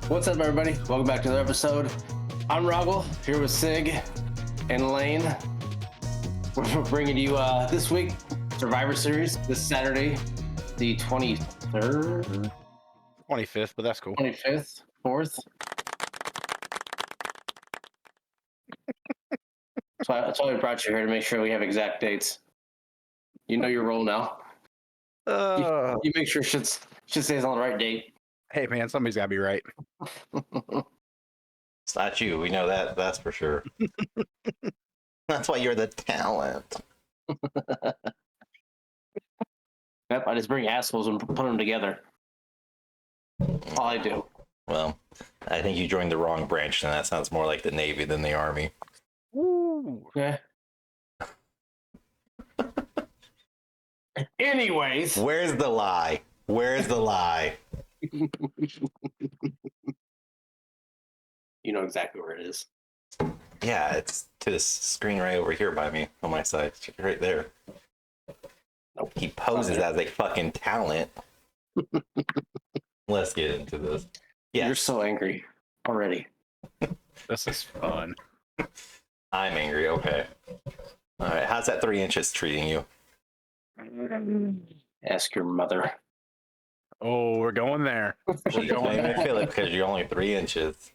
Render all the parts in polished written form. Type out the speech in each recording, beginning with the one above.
What's up, everybody? Welcome back to another episode. I'm Rogel, here with Sig and Lane. We're bringing you this week Survivor Series this Saturday, the 23rd, 25th, but that's cool. 25th, 4th. So that's why we brought you here, to make sure we have exact dates. You know your role now. You make sure shit stays on the right date. Hey, man, somebody's got to be right. It's not you. We know that. That's for sure. That's why you're the talent. Yep, I just bring assholes and put them together. All I do. Well, I think you joined the wrong branch, and that sounds more like the Navy than the Army. Woo. Okay. Anyways. Where's the lie? Where's the lie? You know exactly where it is. Yeah, it's to this screen right over here by me on my side. It's right there. Nope. He poses as a fucking talent. Let's get into this. Yeah, You're so angry already. This is fun. I'm angry. Okay. All right. How's that 3 inches treating you? Ask your mother. Oh, we're going there. You don't even feel it because you're only 3 inches.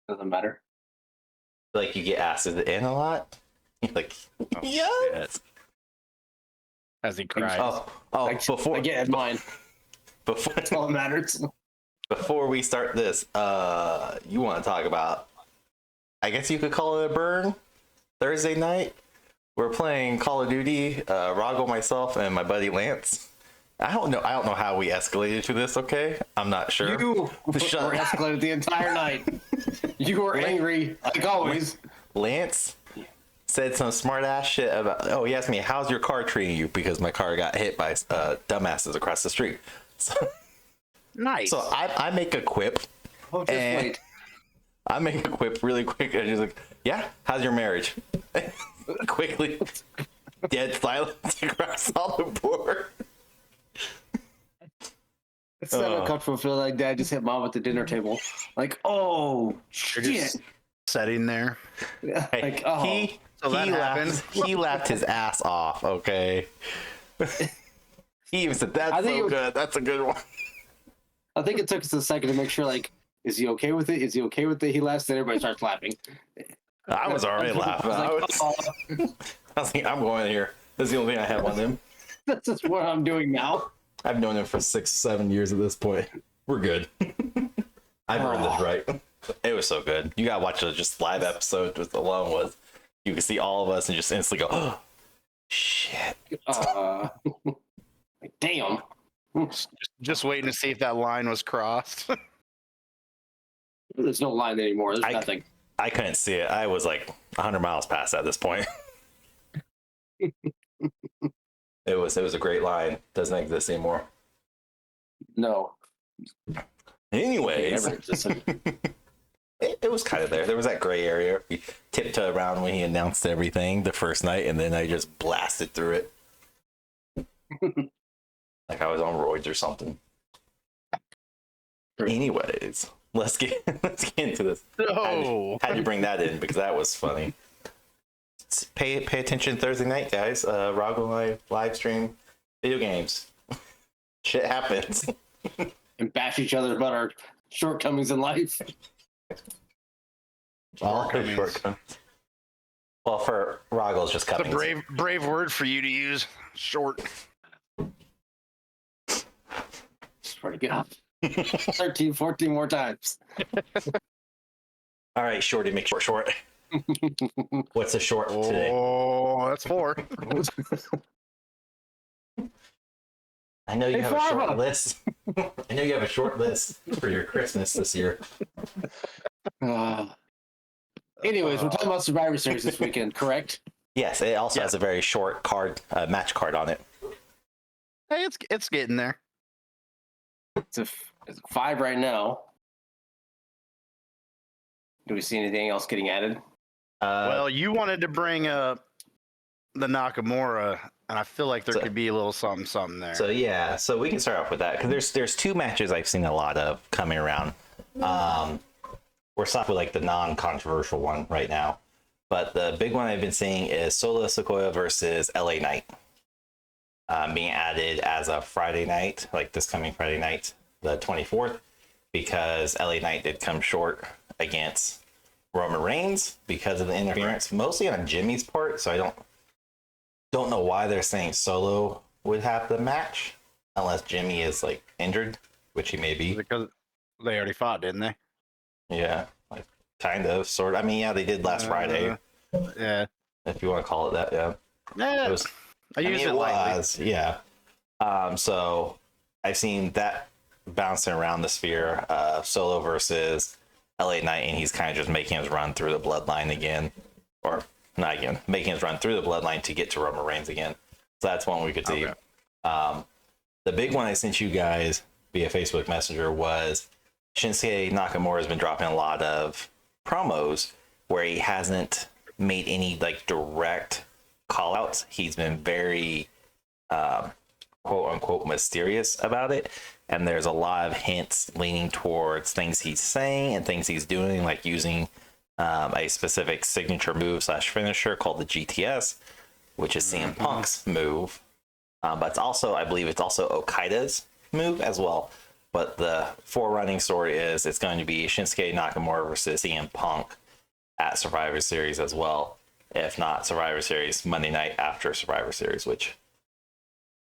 Doesn't matter. Like you get asked, is it in a lot? You're like, Oh, yes. shit. As he cries. Oh, I get mine. That's all that matters. Before we start this, you want to talk about, I guess you could call it a burn, Thursday night. We're playing Call of Duty, Rogel, myself, and my buddy Lance. I don't know how we escalated to this, okay? I'm not sure. You were escalated the entire night. You were angry, like always. Lance said some smart ass shit about, he asked me, how's your car treating you? Because my car got hit by dumbasses across the street. So, Nice. So I make a quip. Oh, just wait. I make a quip really quick, and she's like, yeah, how's your marriage? Quickly. Dead silence across all the board. It's not uncomfortable feeling like Dad just hit Mom at the dinner table. Like, oh, You're shit. just sitting there. Hey, Like, oh. he laughed his ass off, okay? He even said, that's so good. That's a good one. I think it took us a second to make sure, like, is he okay with it? Is he okay with it? He laughs, then everybody starts laughing. I was already laughing. I was like, I'm going here. This is the only thing I have on him. That's just what I'm doing now. I've known him for 6-7 years at this point. We're good. I've earned this right. It was so good. You gotta watch just live episode with alone was. You can see all of us and just instantly go, oh, shit. Like, damn. Just waiting to see if that line was crossed. There's no line anymore. There's nothing. I couldn't see it. I was like 100 miles past at this point. It was a great line. Doesn't exist anymore. No. Anyways, Never existed. it was kind of there. There was that gray area. We tiptoed around when he announced everything the first night, and then I just blasted through it. Like I was on roids or something. Anyways, let's get into this. No. How'd you bring that in? Because that was funny. Pay attention Thursday night, guys. Rogel and I live stream video games. Shit happens. And bash each other about our shortcomings in life. Shortcomings. Well, for Rogel's just It's coming. a brave word for you to use. Short. Swear to God. 13, 14 more times. All right, Shorty, make short. What's the short today? Oh, that's 4. I know you Hey, have a short Farva. list. I know you have a short list for your Christmas this year. Anyways, we're talking about Survivor Series this weekend, correct? Yes, it also has a very short card, match card on it. Hey, it's getting there. It's a 5 right now. Do we see anything else getting added? Well, you wanted to bring up the Nakamura and I feel like there So- could be a little something there. So yeah, so we can start off with that because there's two matches I've seen a lot of coming around. We're stuck with like the non-controversial one right now, but the big one I've been seeing is Solo Sequoia versus LA Knight, being added as a Friday night, like this coming Friday night, the 24th, because LA Knight did come short against Roman Reigns because of the interference, mostly on Jimmy's part. So I don't know why they're saying Solo would have the match unless Jimmy is like injured, which he may be. Because they already fought, didn't they? Yeah, like kind of, sort of. I mean, yeah, they did last Friday, Yeah. if you want to call it that. Yeah, Yeah. it was. I use it lightly. Yeah. So I've seen that bouncing around the sphere. Solo versus LA Knight, and he's kind of just making his run through the bloodline again, or not again, making his run through the bloodline to get to Roman Reigns again. So that's one we could see. Okay. The big one I sent you guys via Facebook Messenger was Shinsuke Nakamura has been dropping a lot of promos where he hasn't made any like direct call outs. He's been very quote unquote mysterious about it. And there's a lot of hints leaning towards things he's saying and things he's doing, like using a specific signature move / finisher called the GTS, which is CM Punk's move. But it's also, I believe it's also Okada's move as well. But the forerunning story is it's going to be Shinsuke Nakamura versus CM Punk at Survivor Series as well. If not Survivor Series, Monday night after Survivor Series, which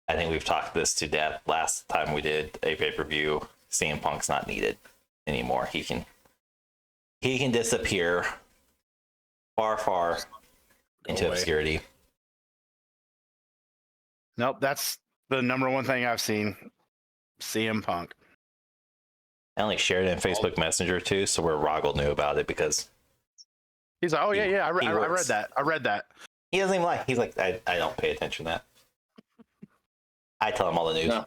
I think we've talked this to death. Last time we did a pay-per-view, CM Punk's not needed anymore. He can disappear far into obscurity. Nope, that's the number one thing I've seen. CM Punk. I only shared it in Facebook Messenger too, so where Roggle knew about it because He's like, oh yeah, I read works. that. I read that. he doesn't even like. He's like, I don't pay attention to that. I tell him all the news. No.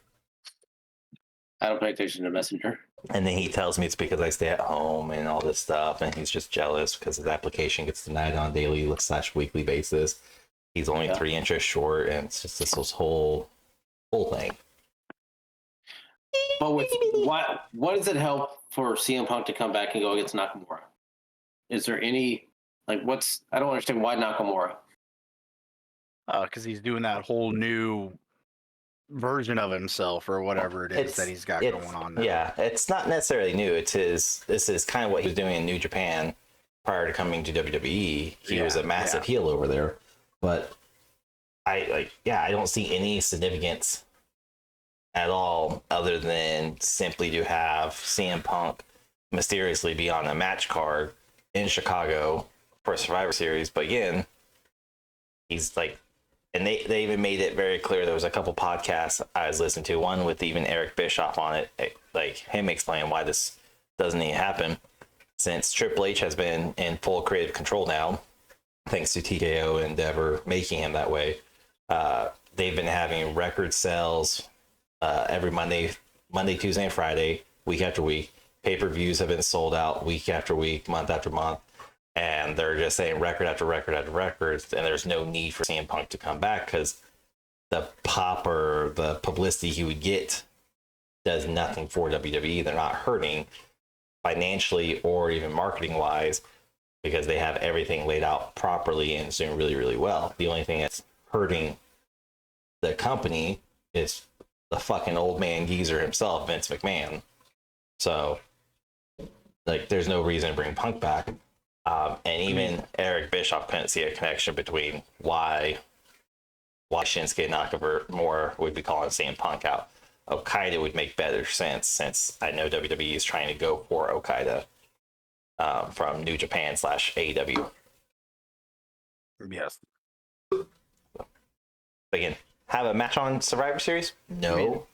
I don't pay attention to Messenger. And then he tells me it's because I stay at home and all this stuff, and he's just jealous because his application gets denied on a daily / weekly basis. He's only 3 inches short, and it's just this whole thing. But with what does it help for CM Punk to come back and go against Nakamura? Is there any I don't understand why Nakamura. Because he's doing that whole new version of himself or whatever it is that he's got going on now. Yeah, it's not necessarily new. This is kind of what he was doing in New Japan prior to coming to WWE. He was a massive heel over there. But I don't see any significance at all other than simply to have CM Punk mysteriously be on a match card in Chicago for Survivor Series. But again, he's like, and they even made it very clear. There was a couple podcasts I was listening to, one with even Eric Bischoff on it, like him explaining why this doesn't even happen, since Triple H has been in full creative control now, thanks to TKO and Endeavor making him that way. They've been having record sales every Monday, Tuesday, and Friday, week after week. Pay-per-views have been sold out week after week, month after month. And they're just saying record after record after records, and there's no need for CM Punk to come back because the pop or the publicity he would get does nothing for WWE. They're not hurting financially or even marketing wise because they have everything laid out properly and it's doing really, really well. The only thing that's hurting the company is the fucking old man geezer himself, Vince McMahon. So, like, there's no reason to bring Punk back. And even Eric Bischoff couldn't see a connection between why Shinsuke Nakamura would be calling CM Punk out. Okada would make better sense since I know WWE is trying to go for Okada from New Japan / AEW. Yes. But again, have a match on Survivor Series? No.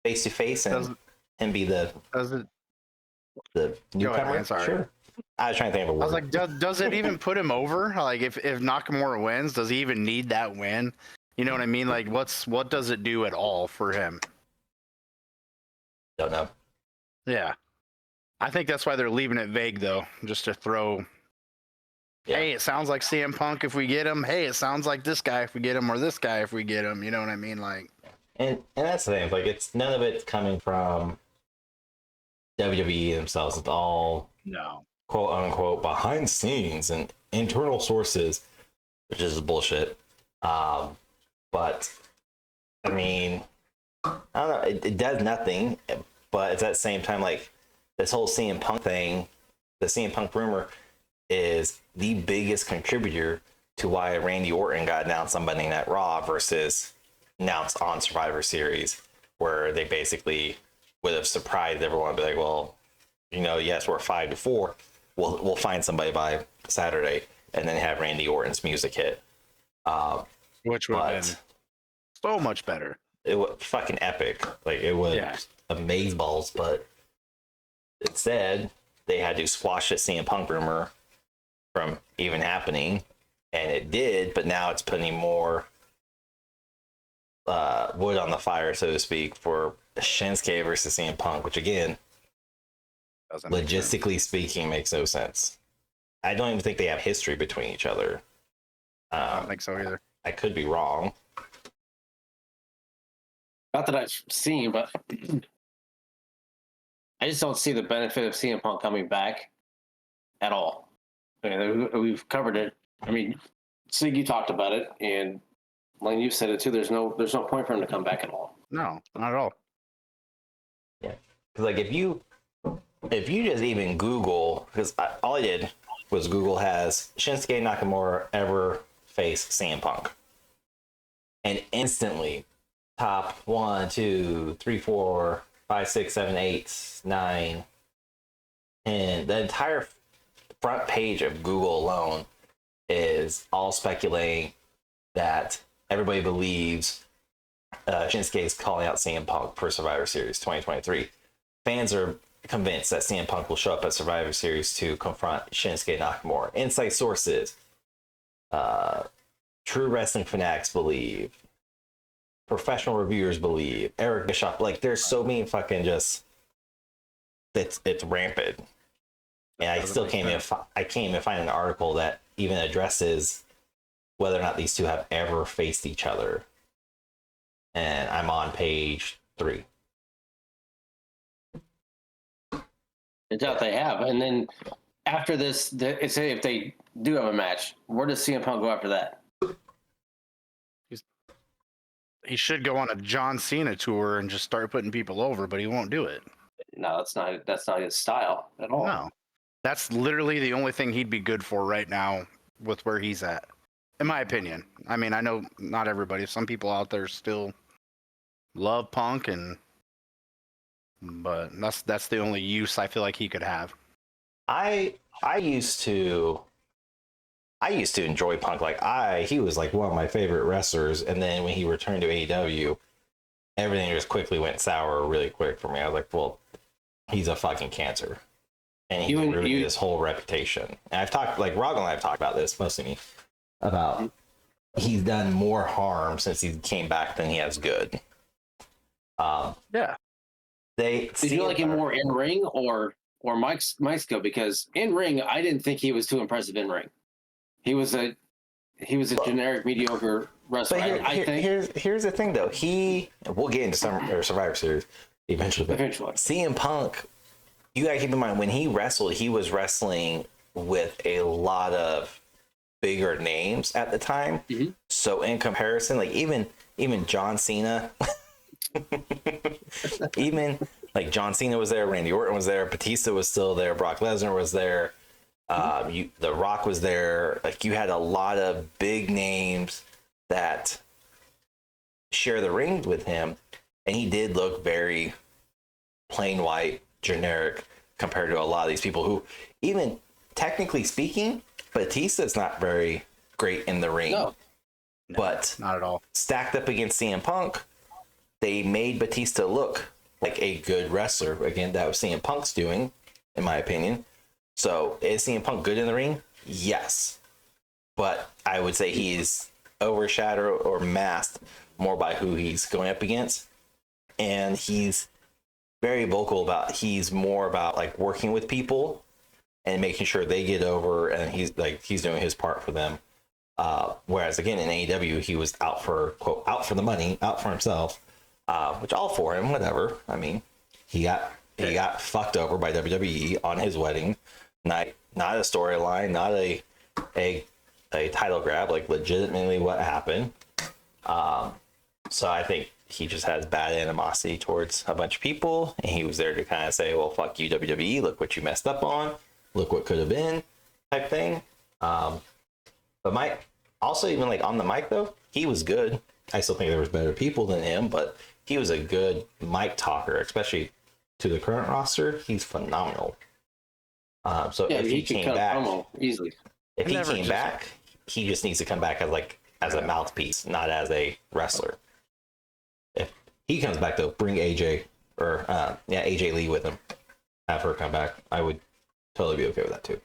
Face to face and be the newcomer? Ahead, sorry. Sure. I was trying to think of a word. I was like, does it even put him over? Like, if Nakamura wins, does he even need that win? You know what I mean? Like, what does it do at all for him? Don't know. Yeah. I think that's why they're leaving it vague, though, just to throw Yeah. Hey, it sounds like CM Punk if we get him. Hey, it sounds like this guy if we get him, or this guy if we get him. You know what I mean? Like, And that's the thing. Like, it's none of it's coming from WWE themselves. It's all no. quote unquote behind scenes and internal sources, which is bullshit. But I mean, I don't know. It does nothing, but at that same time, like this whole CM Punk thing, the CM Punk rumor is the biggest contributor to why Randy Orton got announced on Monday Night Raw versus announced on Survivor Series, where they basically would have surprised everyone, be like, well, you know, yes, we're 5-4. We'll find somebody by Saturday, and then have Randy Orton's music hit. Which would have been so much better. It was fucking epic. Like, it was amaze balls, but instead they had to squash the CM Punk rumor from even happening, and it did, but now it's putting more wood on the fire, so to speak, for Shinsuke versus CM Punk, which again, logistically speaking, makes no sense. I don't even think they have history between each other. I don't think so either. I could be wrong. Not that I've seen, but I just don't see the benefit of CM Punk coming back at all. I mean, we've covered it. I mean, Sig, you talked about it, and Lane, you said it too. There's no point for him to come back at all. No, not at all. Yeah, because like if you just even Google, because all I did was Google has Shinsuke Nakamura ever face CM Punk, and instantly top 1, 2, 3, 4, 5, 6, 7, 8, 9, and the entire front page of Google alone is all speculating that everybody believes Shinsuke is calling out CM Punk for Survivor Series 2023. Fans are convinced that CM Punk will show up at Survivor Series to confront Shinsuke Nakamura. Inside sources, true wrestling fanatics believe, professional reviewers believe, Eric Bischoff, like there's so many fucking just, it's rampant. And I still can't even find an article that even addresses whether or not these two have ever faced each other. And I'm on page 3. It's out they have. And then after this, say if they do have a match, where does CM Punk go after that? He should go on a John Cena tour and just start putting people over, but he won't do it. No, that's not his style at all. No. That's literally the only thing he'd be good for right now with where he's at, in my opinion. I mean, I know not everybody. Some people out there still love Punk, but that's the only use I feel like he could have. I used to enjoy Punk. Like he was like one of my favorite wrestlers, and then when he returned to AEW, everything just quickly went sour really quick for me. I was like, well, he's a fucking cancer. And he ruined his whole reputation. And I've talked, like Rob and I have talked about this, mostly me, about he's done more harm since he came back than he has good. Yeah. Did you like him more in ring or Mike's go? Because in ring, I didn't think he was too impressive in ring. He was a generic mediocre wrestler. I think. Here's the thing though. We'll get into Survivor Series eventually. CM Punk, you gotta keep in mind when he wrestled, he was wrestling with a lot of bigger names at the time. Mm-hmm. So in comparison, like even John Cena, even like John Cena was there, Randy Orton was there, Batista was still there, Brock Lesnar was there, The Rock was there. Like you had a lot of big names that share the ring with him, and he did look very plain white, generic compared to a lot of these people who, even technically speaking, Batista's not very great in the ring. No, but not at all. Stacked up against CM Punk, they made Batista look like a good wrestler. Again, that was CM Punk's doing, in my opinion. So is CM Punk good in the ring? Yes. But I would say he's overshadowed or masked more by who he's going up against. And he's very vocal about, he's more about like working with people and making sure they get over, and he's doing his part for them. Whereas again in AEW, he was out for the money, out for himself, which all for him, whatever. I mean, he got fucked over by WWE on his wedding night. Not a storyline, not a title grab, like legitimately what happened. So I think he just has bad animosity towards a bunch of people, and he was there to kind of say, well, fuck you, WWE, look what you messed up on, look what could have been, type thing. But Mike, also even like on the mic though, he was good. I still think there was better people than him, but he was a good mic talker, especially to the current roster. He's phenomenal. So Yeah, if he came back easily. If he came back, he just needs to come back as a mouthpiece, not as a wrestler. If he comes back though, bring AJ or AJ Lee with him. Have her come back. I would totally be okay with that too.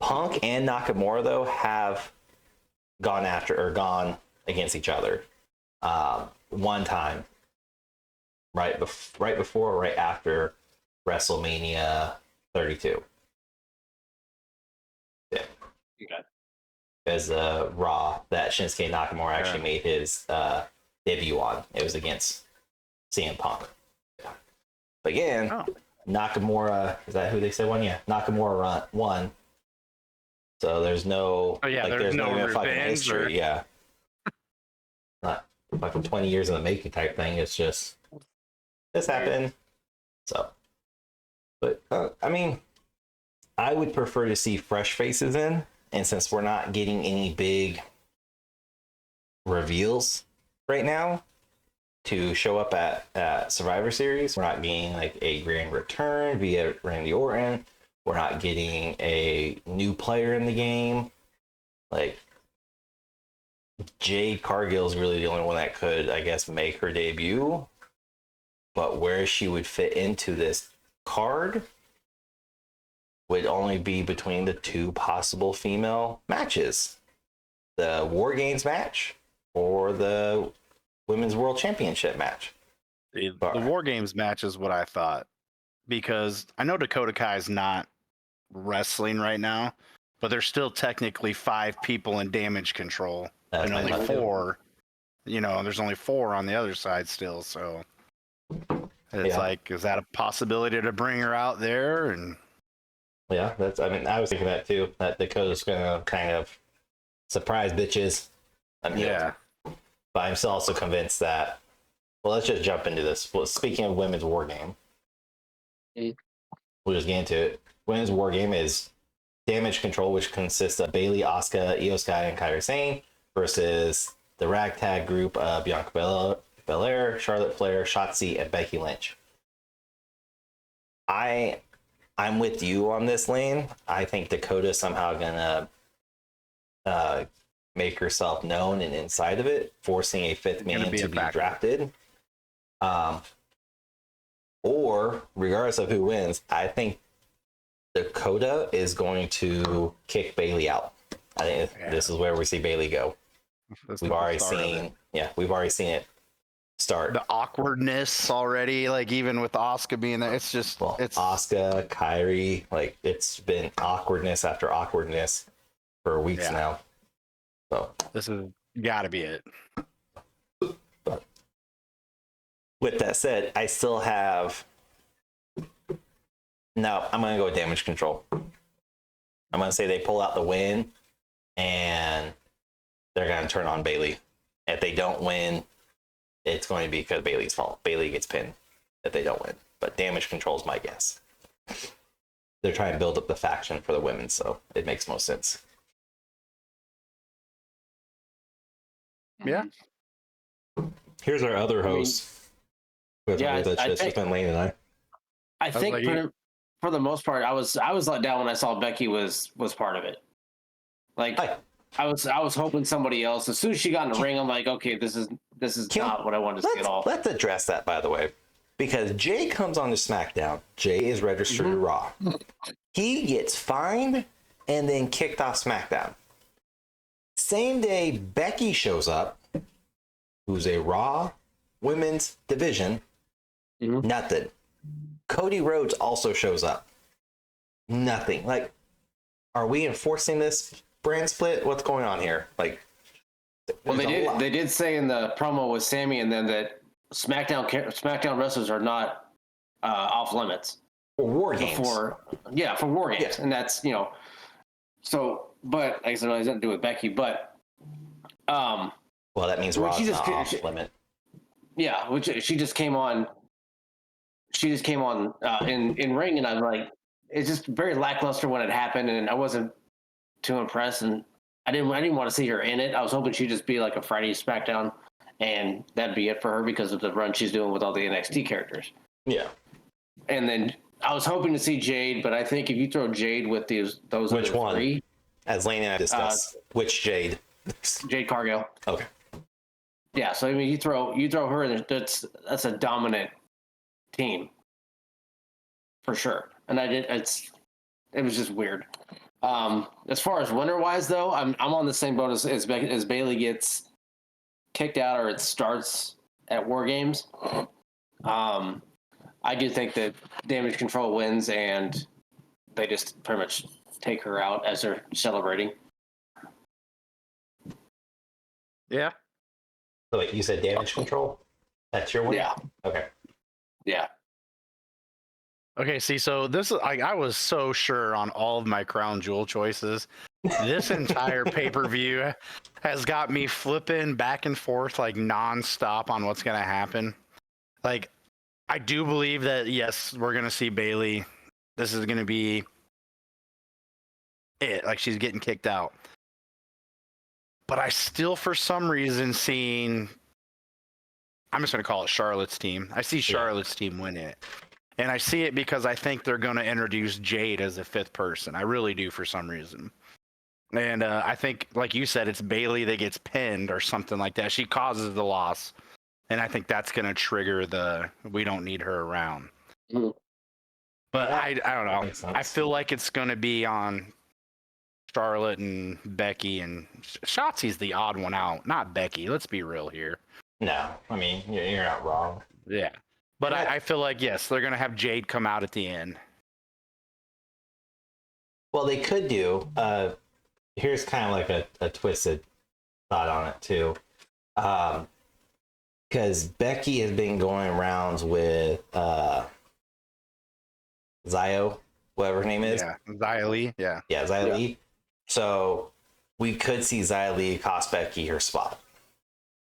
Punk and Nakamura though have gone against each other one time, right before or right after WrestleMania 32. Yeah. Okay. As Raw that Shinsuke Nakamura actually made his debut on. It was against CM Punk. Yeah. But again, Nakamura, is that who they said won? Yeah, Nakamura won. So there's no there's no fucking history. Yeah. Not fucking 20 years in the making type thing. It's just this happened. So, but I mean, I would prefer to see fresh faces in, and since we're not getting any big reveals right now to show up at Survivor Series, we're not getting like a grand return via Randy Orton. We're not getting a new player in the game. Like, Jade Cargill is really the only one that could, I guess, make her debut. But where she would fit into this card would only be between the two possible female matches. The WarGames match or the Women's World Championship match. The WarGames match is what I thought. Because I know Dakota Kai's not wrestling right now, but there's still technically 5 people in Damage Control. And only 4. There's only 4 on the other side still, so it's like, is that a possibility to bring her out there? And yeah, I was thinking that too, that Dakota's gonna kind of surprise bitches. But I'm still also convinced that, well, let's just jump into this. Well, speaking of Women's War Game, we'll just get into it. Women's War Game is Damage Control, which consists of Bayley, Asuka, Io Sky, and Kairi Sane versus the ragtag group of Bianca Belair, Charlotte Flair, Shotzi, and Becky Lynch. I'm with you on this, Lane. I think Dakota's somehow gonna make herself known and inside of it, forcing a 5th man to be drafted. Or regardless of who wins, I think Dakota is going to kick Bayley out. I think this is where we see Bayley go. We've already seen it start. The awkwardness already, like even with Asuka being there, it's just it's Asuka, Kairi, like it's been awkwardness after awkwardness for weeks now. So this has got to be it. But with that said, I still have. No, I'm going to go with Damage Control. I'm going to say they pull out the win, and they're going to turn on Bayley. If they don't win, it's going to be because Bayley's fault. Bayley gets pinned if they don't win. But Damage Control is my guess. They're trying to build up the faction for the women, so it makes most sense. Yeah. Here's our other host. I been Lane and I think for the most part, I was let down when I saw Becky was part of it. Like I was hoping somebody else. As soon as she got in the ring, I'm like, okay, this is not what I wanted to see at all. Let's address that, by the way, because Jay comes on to SmackDown. Jay is registered to Raw. He gets fined and then kicked off SmackDown. Same day, Becky shows up, who's a Raw Women's Division. Nothing. Cody Rhodes also shows up. nothing. Like, are we enforcing this brand split? What's going on here? Like, well, they did say in the promo with Sammy and then that SmackDown wrestlers are not off limits for war games. For war games, and that's So, but like I said, it has nothing to do with Becky, but well, that means Raw's not off limit. Yeah, which she just came on. She just came on in ring, and I'm like, it's just very lackluster when it happened, and I wasn't too impressed, and I didn't want to see her in it. I was hoping she'd just be like a Friday SmackDown, and that'd be it for her because of the run she's doing with all the NXT characters. Yeah, and then I was hoping to see Jade, but I think if you throw Jade with those which one? Three, as Lane and I discussed, which Jade? Jade Cargill. Okay. Yeah, so I mean, you throw her in. That's a dominant team for sure, and it was just weird. As far as winner wise, though, I'm on the same boat as Bayley gets kicked out or it starts at WarGames. I do think that Damage Control wins, and they just pretty much take her out as they're celebrating. Yeah. So, like you said, Damage Control. That's your win. Yeah. Okay. Yeah. Okay, see, so this is I was so sure on all of my crown jewel choices. This entire pay-per-view has got me flipping back and forth like nonstop on what's gonna happen. Like, I do believe that yes, we're gonna see Bayley. This is gonna be it. Like, she's getting kicked out. But I still, for some reason, I'm just gonna call it Charlotte's team. I see Charlotte's team win it. And I see it because I think they're going to introduce Jade as a fifth person. I really do for some reason. And I think, like you said, it's Bayley that gets pinned or something like that. She causes the loss. And I think that's going to trigger we don't need her around. Mm-hmm. But I don't know. I feel like it's going to be on Charlotte and Becky. And Shotzi's the odd one out, not Becky. Let's be real here. No, I mean, you're not wrong. Yeah. But I feel like, yes, they're going to have Jade come out at the end. Well, they could do. Here's kind of like a twisted thought on it, too. Because Becky has been going rounds with Zio, whatever her name is. Yeah, Xia Li. Yeah. Yeah, Xia Li. So we could see Xia Li cost Becky her spot,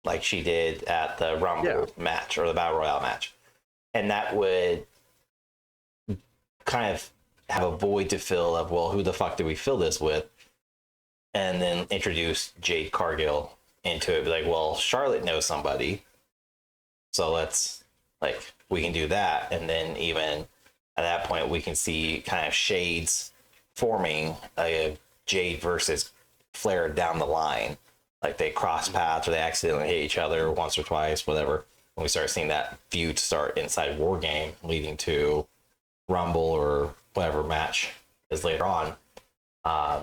like she did at the Rumble match or the Battle Royale match. And that would kind of have a void to fill of, well, who the fuck do we fill this with? And then introduce Jade Cargill into it. Be like, well, Charlotte knows somebody. So we can do that. And then even at that point, we can see kind of shades forming a Jade versus Flair down the line. Like they cross paths or they accidentally hit each other once or twice, whatever. When we start seeing that feud start inside WarGame, leading to Rumble or whatever match is later on, I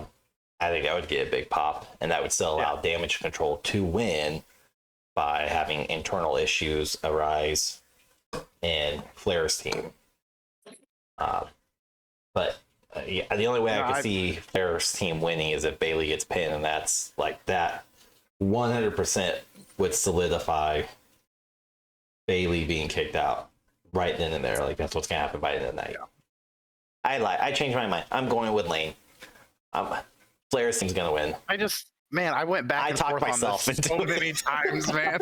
think that would get a big pop, and that would still allow Damage Control to win by having internal issues arise in Flair's team. But the only way I could see Flair's team winning is if Bayley gets pinned, and that's like that 100% would solidify Bayley being kicked out right then and there. Like that's what's gonna happen by the end of the night. I changed my mind. I'm going with Lane. Flair's team's gonna win. I went back and forth on this so many times, man.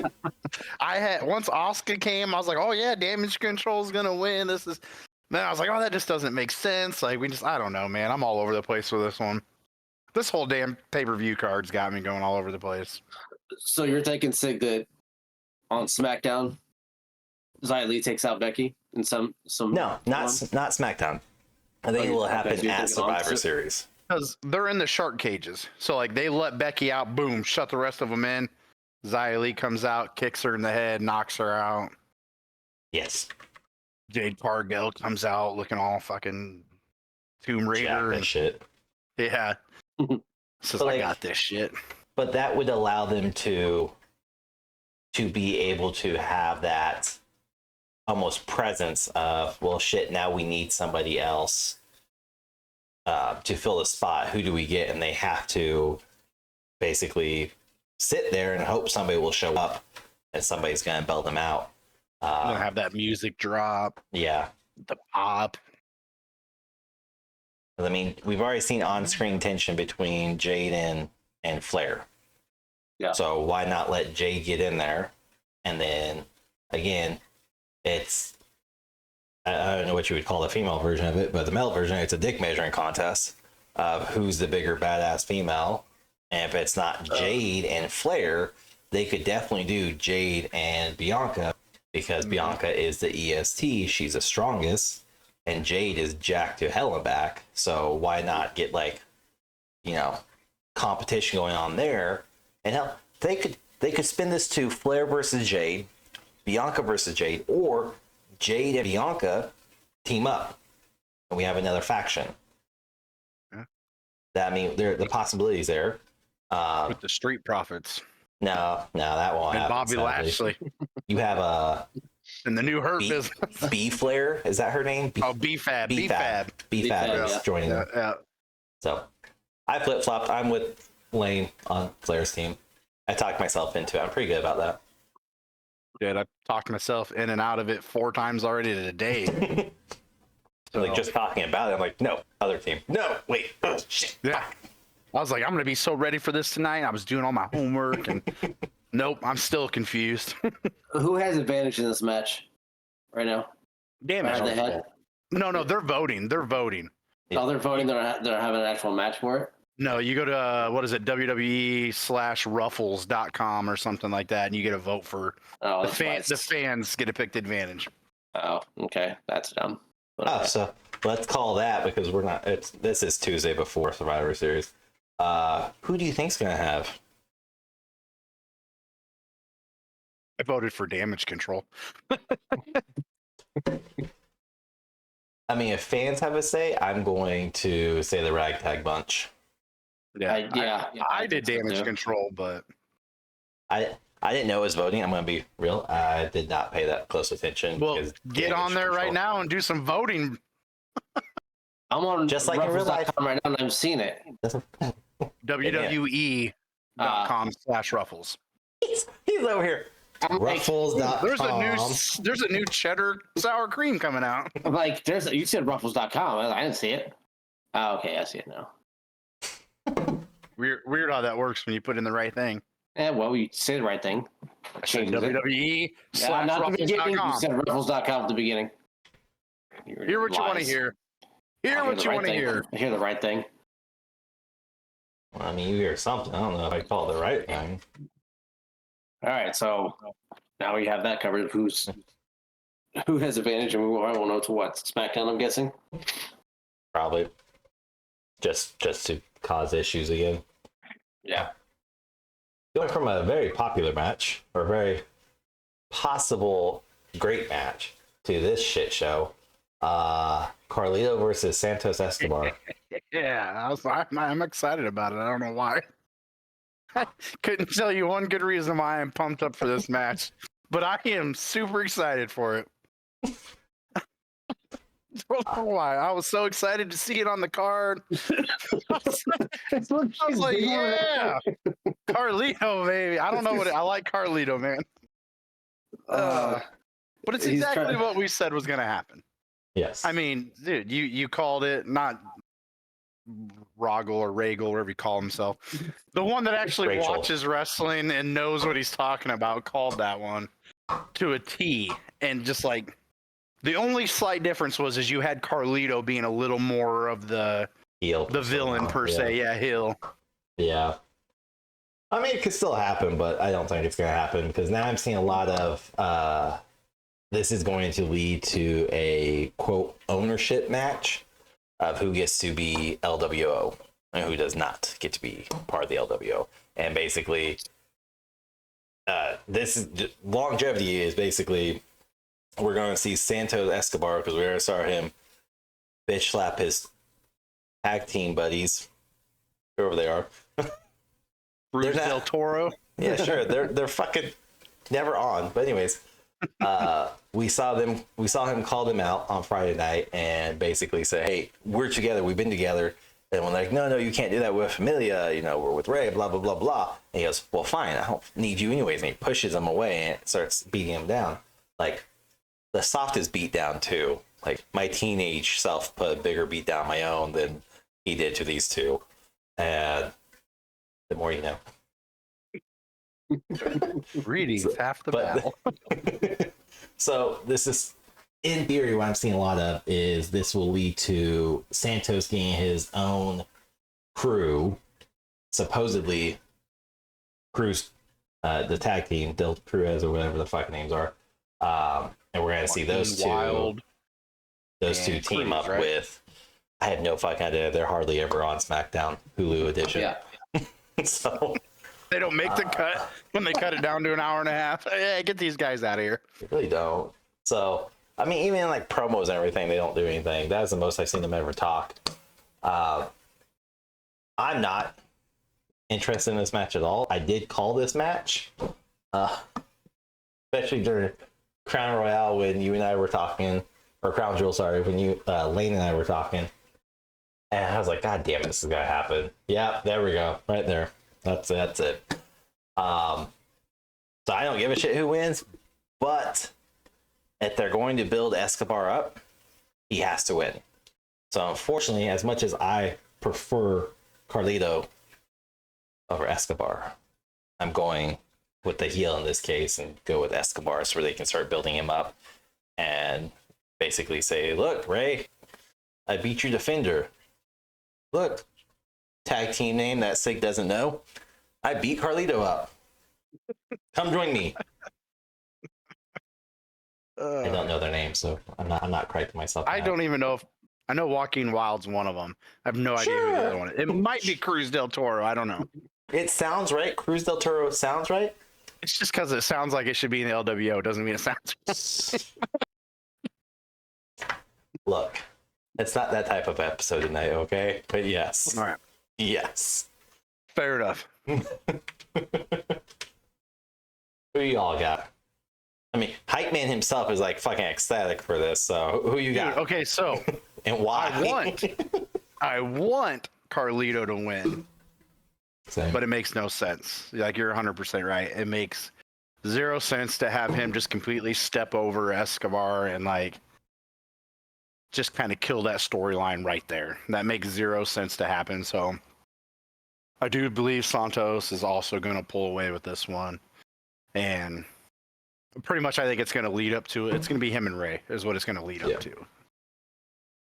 Once Asuka came, I was like, oh yeah, Damage Control's gonna win. Then I was like, oh, that just doesn't make sense. Like I don't know, man. I'm all over the place with this one. This whole damn pay-per-view card's got me going all over the place. So you're thinking, Sig, that on SmackDown, Xia Li takes out Becky in some No, not SmackDown. I think it will happen at Survivor Series. Because they're in the shark cages. So like they let Becky out, boom, shut the rest of them in. Xia Li comes out, kicks her in the head, knocks her out. Yes. Jade Cargill comes out looking all fucking Tomb Raider and shit. Yeah. Says, I got this shit. But that would allow them to be able to have that almost presence of, well, shit, now we need somebody else to fill the spot. Who do we get? And they have to basically sit there and hope somebody will show up and somebody's going to bail them out. Have that music drop. Yeah. The pop. I mean, we've already seen on-screen tension between Jade and Flair. Yeah. So why not let Jade get in there? And then, again, it's... I don't know what you would call the female version of it, but the male version, it's a dick measuring contest of who's the bigger badass female. And if it's not Jade and Flair, they could definitely do Jade and Bianca, because Bianca is the EST. She's the strongest, and Jade is jacked to hell and back. So why not get, like, you know, competition going on there? And hell, they could spin this to Flair versus Jade, Bianca versus Jade, or Jade and Bianca team up, and we have another faction. Yeah. That, I mean, the possibilities there. With the Street Profits. No, that won't And happen. Bobby sadly. Lashley. You have And the new Hurt Business. B Flair, is that her name? B-Fab. B-Fab B-Fab, is yeah. joining them. Yeah. So I flip flopped. I'm with Lane on Flair's team. I talked myself into it. I'm pretty good about that. Dude, I talked myself in and out of it 4 times already today. Like, just talking about it, I'm like, no, other team. No, wait. Oh, shit. Yeah. I was like, I'm going to be so ready for this tonight. I was doing all my homework, and nope, I'm still confused. Who has advantage in this match right now? Damage Or have they had- control. No, they're voting. They're voting. Oh, they're voting. They're having an actual match for it. No, you go to, what is it, WWE/ruffles.com or something like that, and you get a vote for Oh, the that's fans. why The fans get a picked advantage. Oh, okay, that's dumb. But, Oh, so let's call that, because we're not. This is Tuesday before Survivor Series. Who do you think's gonna have? I voted for damage control. I mean, if fans have a say, I'm going to say the Ragtag Bunch. Yeah, I did think so, damage too. control, but I didn't know it was voting. I'm going to be real. I did not pay that close attention. well, because get damage on there right control- now and do some voting. I'm on Just like in real life. Ruffles.com right now, and I've seen it. WWE.com/ruffles. He's over here. I'm like, Ruffles.com. There's a new cheddar sour cream coming out. I'm like, you said Ruffles.com. I didn't see it. Oh, okay, I see it now. Weird how that works when you put in the right thing. Yeah, well, you say the right thing. I said Changes it. WWE Yeah, not the beginning. You /ruffles.com. said Ruffles.com at the beginning. Hear what you want to hear. Hear what you want to hear. I hear the right thing. Well, I mean, you hear something. I don't know if I call it the right thing. All right, so now we have that covered. Who has advantage, and we won't know to what SmackDown. I'm guessing. Probably. Just to cause issues again. Yeah. Going from a very popular match, or a very possible great match, to this shit show. Carlito versus Santos Escobar. Yeah, I'm excited about it. I don't know why. I couldn't tell you one good reason why I'm pumped up for this match, but I am super excited for it. Don't know why. I was so excited to see it on the card. I was like, yeah, Carlito, baby. I don't know I like Carlito, man. But it's He's exactly trying- what we said was going to happen. Yes. I mean, dude, you called it, not Roggle or Regal, whatever you call himself. The one that actually Rachel. watches wrestling and knows what he's talking about called that one to a T. And just like, the only slight difference is you had Carlito being a little more of the heel villain per se. Yeah, heel. Yeah. I mean, it could still happen, but I don't think it's going to happen, because now I'm seeing a lot of this is going to lead to a quote ownership match of who gets to be LWO and who does not get to be part of the LWO. And basically, this is longevity is basically, we're going to see Santos Escobar, because we already saw him bitch slap his tag team buddies, whoever they are. Bruce not- Del Toro. Yeah, sure. They're fucking never on. But anyways, we saw him call them out on Friday night and basically say, hey, we're together, we've been together. And we're like, no, you can't do that with Familia, we're with Ray, blah, blah, blah, blah. And he goes, well, fine, I don't need you anyways. And he pushes him away and starts beating him down. Like, the softest beat down too. Like, my teenage self put a bigger beat down my own than he did to these two. And the more you know. Reading's half the battle. So this is, in theory, what I'm seeing a lot of is this will lead to Santos getting his own crew, supposedly Cruz, the tag team, Del Cruz or whatever the fuck names are, and we're gonna see those two team Cruz, up right? with. I have no fucking idea. They're hardly ever on SmackDown Hulu edition. Yeah. So They don't make the cut when they cut it down to an hour and a half. Hey, get these guys out of here. they really don't. So I mean, even like promos and everything, they don't do anything. That's the most I've seen them ever talk. I'm not interested in this match at all. I did call this match, especially during Crown Royale when you and I were talking, or Crown Jewel, sorry, when you Lane and I were talking, and I was like, God damn it, this is gonna happen. Yeah, there we go, right there. That's it. So I don't give a shit who wins, but if they're going to build Escobar up, he has to win. So unfortunately, as much as I prefer Carlito over Escobar, I'm going with the heel in this case and go with Escobar so they can start building him up and basically say, look, Ray, I beat your defender. Look, tag team name that Sig doesn't know. I beat Carlito up. Come join me. I don't know their names, so I'm not correcting myself. I don't even know if I know Joaquin Wild's one of them. I have no idea who the other one is. It might be Cruz del Toro. I don't know. It sounds right. Cruz del Toro sounds right. It's just because it sounds like it should be in the LWO. Doesn't mean it sounds. Look, it's not that type of episode tonight, okay? But yes. All right. Yes. Fair enough. Who y'all got? I mean, Hype Man himself is like fucking ecstatic for this. So who you got? Okay, so And why? I want Carlito to win, Same. but it makes no sense. Like, you're 100% right. It makes zero sense to have him just completely step over Escobar and like just kind of kill that storyline right there. That makes zero sense to happen. So I do believe Santos is also going to pull away with this one, and pretty much I think it's going to lead up to it. It's going to be him and Ray is what it's going to lead up to.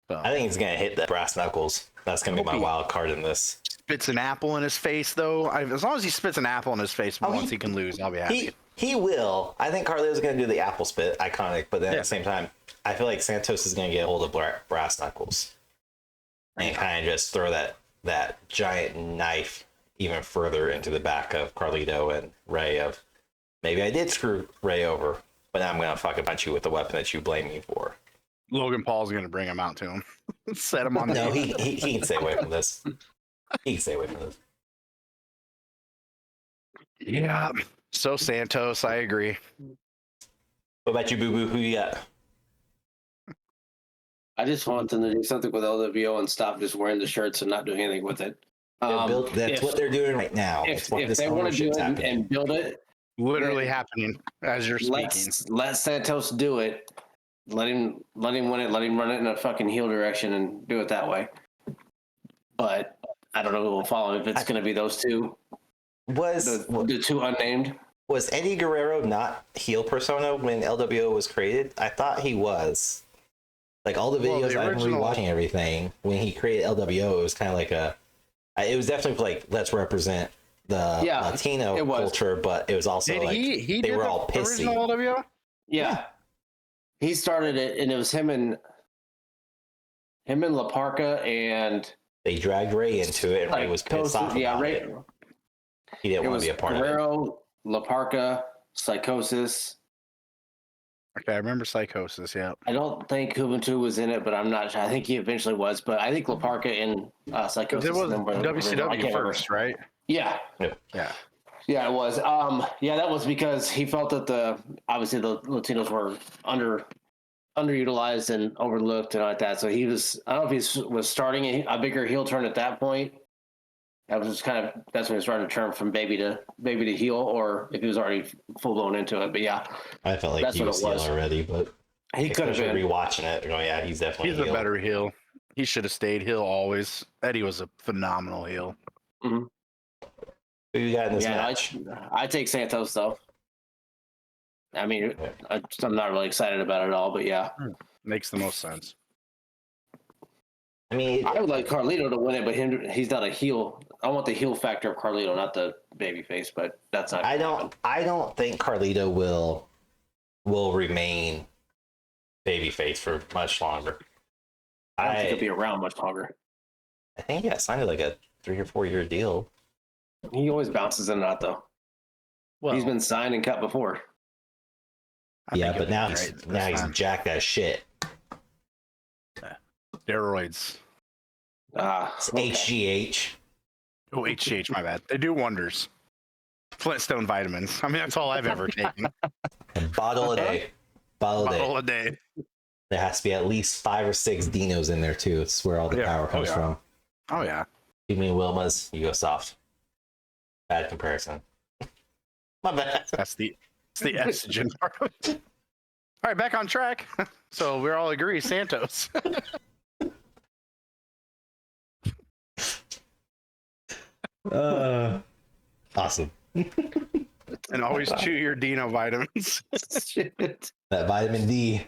So, I think he's gonna hit the brass knuckles. That's gonna be my wild card in this. spits an apple in his face, though. As long as he spits an apple in his face once he can lose, I'll be happy. He will. I think Carlito's gonna do the apple spit, iconic. But then at the same time, I feel like Santos is gonna get a hold of brass knuckles and kind of just throw that giant knife even further into the back of Carlito and Ray. Of maybe I did screw Ray over, but now I'm gonna fucking punch you with the weapon that you blame me for. Logan Paul's going to bring him out to him. Set him on the... No, he can stay away from this. He can stay away from this. Yeah. So Santos, I agree. What about you, Boo Boo? Who you got? I just want them to do something with LWO and stop just wearing the shirts and not doing anything with it. That's what they're doing right now. If they want to do it and build it, Literally happening as you're speaking. Let Santos do it. Let him win it. Let him run it in a fucking heel direction and do it that way. But I don't know who will follow if it's going to be those two. The two unnamed. Was Eddie Guerrero not heel persona when LWO was created? I thought he was. Like all the videos I've been rewatching everything, when he created LWO, it was kind of like it was definitely like, let's represent the Latino culture, but it was also they were all pissy. Original LWO? Yeah. He started it, and it was him and La Parka, and they dragged Ray into it, and Ray was pissed off about it. He didn't want to be a part of it. Guerrero, La Parka, Psychosis. Okay, I remember Psychosis, yeah. I don't think Juventud was in it, but I'm not sure. I think he eventually was, but I think La Parka and Psychosis. It was WCW first, right? Yeah. Yeah. Yeah, it was. Yeah, that was because he felt that obviously the Latinos were underutilized and overlooked and like that. So he was. I don't know if he was starting a bigger heel turn at that point. That was just that's when he was starting to turn from baby to heel, or if he was already full blown into it. But yeah, I felt like that's he what was it heel was. already, but He could have been. rewatching it. Oh yeah, he's definitely He's heel. a better heel. He should have stayed heel always. Eddie was a phenomenal heel. Mm-hmm. Who you got in this Yeah, match? I take Santos though. I mean, I'm not really excited about it at all, but yeah. Makes the most sense. I mean, I would like Carlito to win it, but he's not a heel. I want the heel factor of Carlito, not the baby face, but that's not. I don't think Carlito will remain babyface for much longer. I don't think he'll be around much longer. I think he got signed to like a 3 or 4 year deal. He always bounces in and out though. Well, He's been signed and cut before. Yeah, but now he's jacked as shit. Steroids. It's HGH. Oh, HGH, my bad. They do wonders. Flintstone vitamins. I mean, that's all I've ever taken. A bottle a day. Bottle a day. There has to be at least 5 or 6 Dinos in there too. It's where all the power comes from. Oh yeah. You mean Wilma's? You go soft. Bad comparison. My bad. It's the estrogen part of it. All right, back on track. So we're all agree, Santos. Awesome. And always chew your Dino vitamins. Shit. That vitamin D.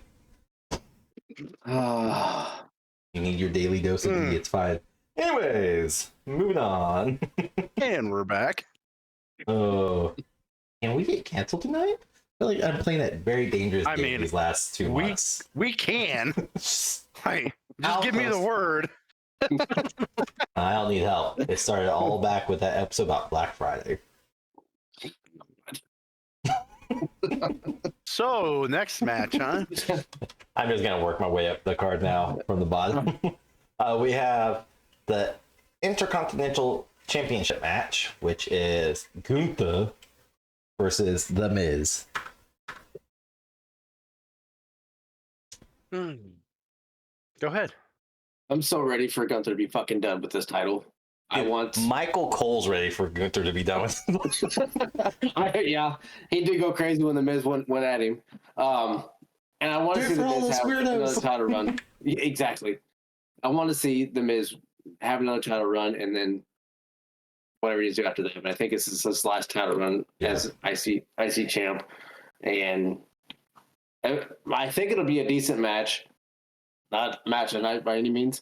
Ah. You need your daily dose of D. It's fine. Anyways, moving on. And we're back. Oh, can we get canceled tonight? I feel like I'm playing at very dangerous game these last 2 months. We can. Hey, just give me the word. I don't need help. It started all back with that episode about Black Friday. So, next match, huh? I'm just gonna work my way up the card now from the bottom. We have the Intercontinental Championship match, which is Gunther versus The Miz. Go ahead. I'm so ready for Gunther to be fucking done with this title. I want Michael Cole's ready for Gunther to be done with. yeah, he did go crazy when the Miz went at him. And I want to see the Miz have another title run. Yeah, exactly. I want to see the Miz have another title run, and then whatever he needs to do after that. But I think this is his last title run as IC champ, and I think it'll be a decent match. Not match of the night by any means,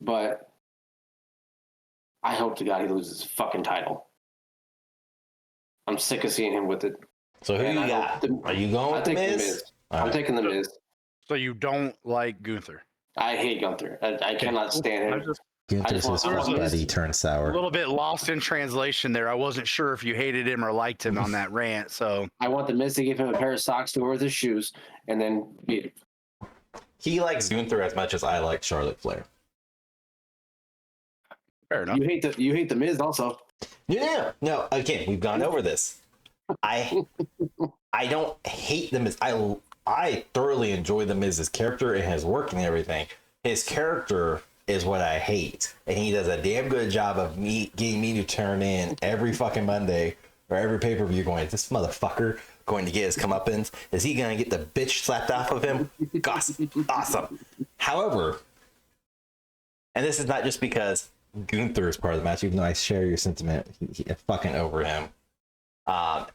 but I hope to God he loses his fucking title. I'm sick of seeing him with it. So who you got? Are you going with the Miz? I'm taking the Miz. So you don't like Gunther? I hate Gunther. I cannot stand him. Gunther's his first buddy turned sour. A little bit lost in translation there. I wasn't sure if you hated him or liked him on that rant. So I want the Miz to give him a pair of socks to wear with his shoes, and then beat him. He likes Gunther as much as I like Charlotte Flair. Fair enough. You hate the Miz also. No. Again, we've gone over this. I don't hate the Miz. I thoroughly enjoy the Miz's character and his work and everything. His character is what I hate, and he does a damn good job of getting me to turn in every fucking Monday or every pay-per-view going, is this motherfucker going to get his comeuppance? Is he going to get the bitch slapped off of him? Awesome. However, and this is not just because Gunther is part of the match, even though I share your sentiment, he fucking over him. A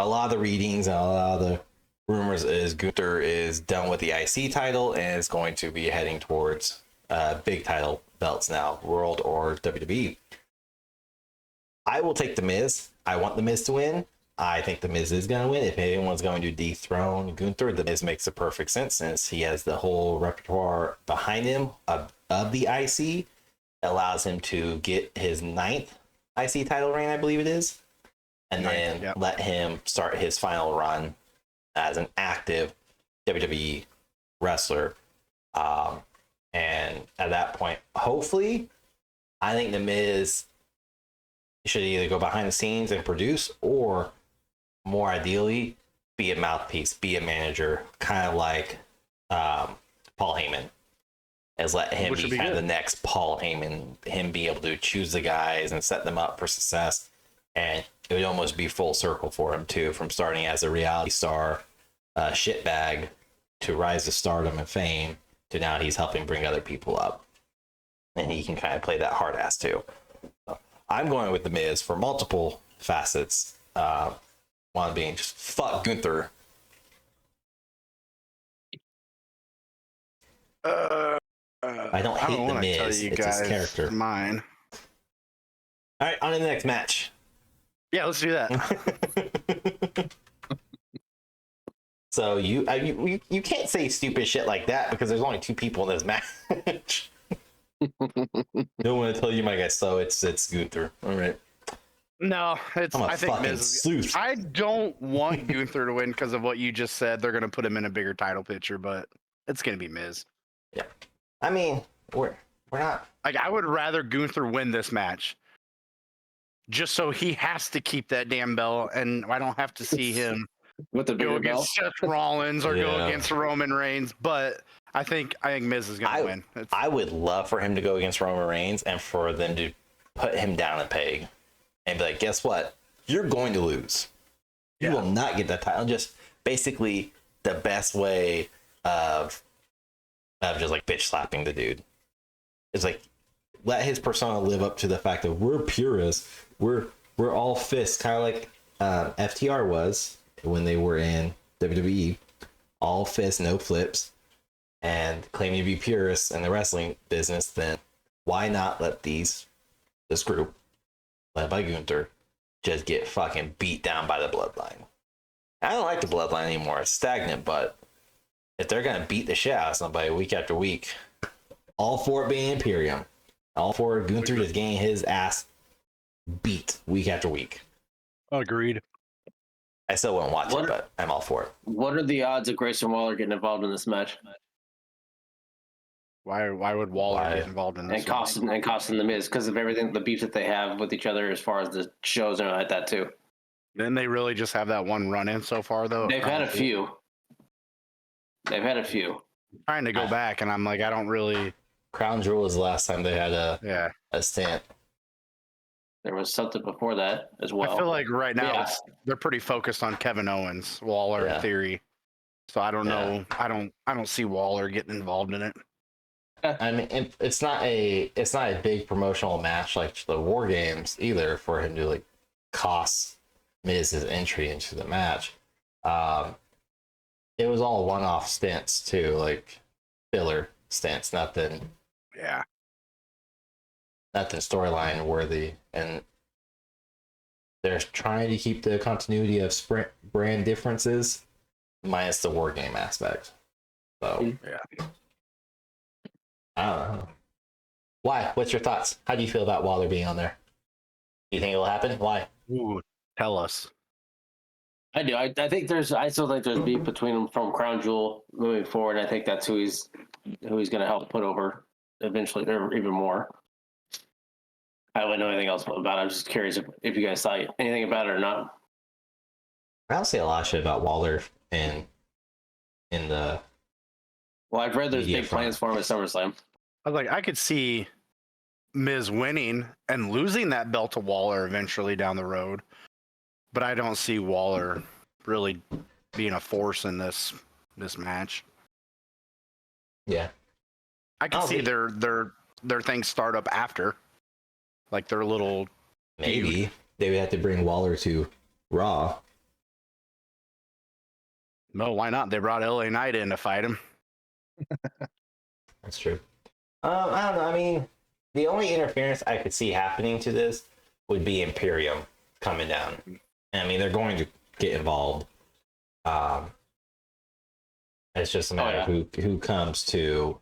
lot of the readings and a lot of the rumors is Gunther is done with the IC title and is going to be heading towards big title belts now, World or WWE. I will take the Miz. I want the Miz to win. I think the Miz is going to win. If anyone's going to dethrone Gunther, the Miz makes a perfect sense since he has the whole repertoire behind him of the IC. It allows him to get his 9th IC title reign, I believe it is, and then let him start his final run as an active WWE wrestler. And at that point, hopefully, I think the Miz should either go behind the scenes and produce, or more ideally, be a mouthpiece, be a manager, kind of like Paul Heyman. As let him be kind of the next Paul Heyman, him be able to choose the guys and set them up for success. And it would almost be full circle for him too, from starting as a reality star, shitbag, to rise to stardom and fame, to now he's helping bring other people up. And he can kind of play that hard ass too. So I'm going with The Miz for multiple facets. One being just fuck Gunther. I don't hate The Miz. It's his character. Mine. All right, on to the next match. Yeah, let's do that. So you can't say stupid shit like that because there's only 2 people in this match. Don't want to tell you, my guy. So it's Gunther. All right. No, I think Miz. I don't want Gunther to win because of what you just said. They're going to put him in a bigger title picture, but it's going to be Miz. Yeah. I mean, we're not. Like, I would rather Gunther win this match, just so he has to keep that damn belt, and I don't have to see him with the go bigger belt. against Seth Rollins or go against Roman Reigns. But I think Miz is going to win. I would love for him to go against Roman Reigns and for them to put him down a peg and be like, guess what? You're going to lose. You will not get that title. Just basically the best way of just like bitch slapping the dude. It's like, let his persona live up to the fact that we're purists. We're all fists, kind of like FTR was when they were in WWE. All fists, no flips, and claiming to be purists in the wrestling business. Then why not let this group, led by Gunther, just get fucking beat down by the Bloodline? I don't like the Bloodline anymore. It's stagnant, but if they're gonna beat the shit out of somebody week after week, all for it being Imperium, all for Gunther just getting his ass beat week after week. Agreed. I still wouldn't watch it, but I'm all for it. What are the odds of Grayson Waller getting involved in this match? Why would Waller get involved in this? And costing the Miz because of everything, the beef that they have with each other as far as the shows and like that too. Didn't they really just have that one run in so far though? They've had a few. Trying to go back, and I'm like, I don't really. Crown Jewel was the last time they had a stint. There was something before that as well. I feel like right now they're pretty focused on Kevin Owens, Waller in theory. So I don't know. I don't see Waller getting involved in it. I mean, it's not a big promotional match like the WarGames either for him to like cost Miz's entry into the match. It was all one-off stints too, like filler stints, nothing storyline worthy, and they're trying to keep the continuity of sprint brand differences minus the war game aspect. So I don't know. Why? What's your thoughts? How do you feel about Waller being on there? Do you think it'll happen? Why? Ooh, tell us. I do. I still think there's beef between them from Crown Jewel moving forward. I think that's who he's going to help put over eventually, or even more. I don't know anything else about it. I'm just curious if you guys thought anything about it or not. I don't say a lot of shit about Waller in the. Well, I've read there's big plans for him at SummerSlam. I could see Miz winning and losing that belt to Waller eventually down the road, but I don't see Waller really being a force in this match. Yeah, I can see their things start up after, like their little. Maybe feud. they would have to bring Waller to Raw. No, why not? They brought LA Knight in to fight him. That's true. I don't know. I mean, the only interference I could see happening to this would be Imperium coming down. I mean, they're going to get involved. It's just a matter of who comes to,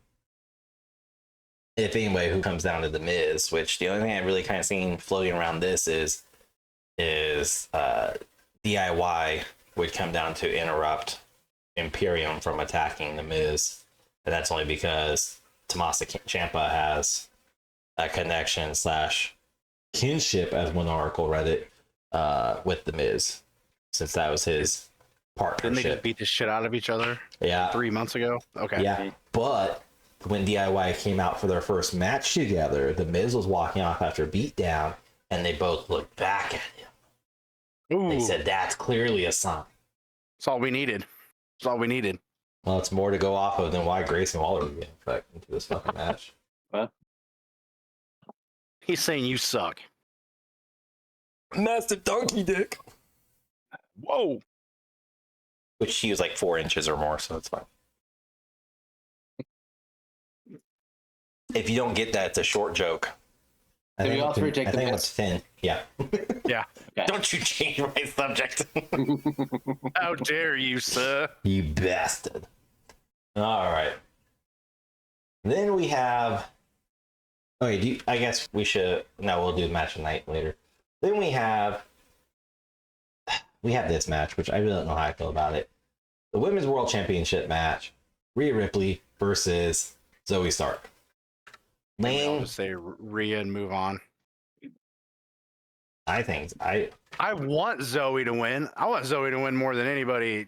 if anybody, who comes down to the Miz. Which the only thing I've really kind of seen floating around this is DIY would come down to interrupt Imperium from attacking the Miz, and that's only because Tommaso Ciampa has a connection / kinship, as one article read it, with the Miz, since that was his partnership. Didn't they just beat the shit out of each other? Yeah. 3 months ago. Okay. Yeah, but when DIY came out for their first match together, the Miz was walking off after a beatdown, and they both looked back at him. Ooh, They said that's clearly a sign. that's all we needed. That's all we needed. Well, it's more to go off of than why Grayson Waller would get infected into this fucking match. He's saying you suck. Massive donkey dick. Whoa. Which she was like 4 inches or more, so it's fine. If you don't get that, it's a short joke. I Did we all three take I the think Miz? it's thin. Yeah. Yeah. Okay. Don't you change my subject. How dare you, sir? You bastard. All right. Then we have. Okay, I guess we should. No, we'll do the match of the night later. Then we have this match, which I really don't know how I feel about it. The Women's World Championship match: Rhea Ripley versus Zoe Stark. I'll Lane, just say Rhea and move on. I think I want Zoe to win. I want Zoe to win more than anybody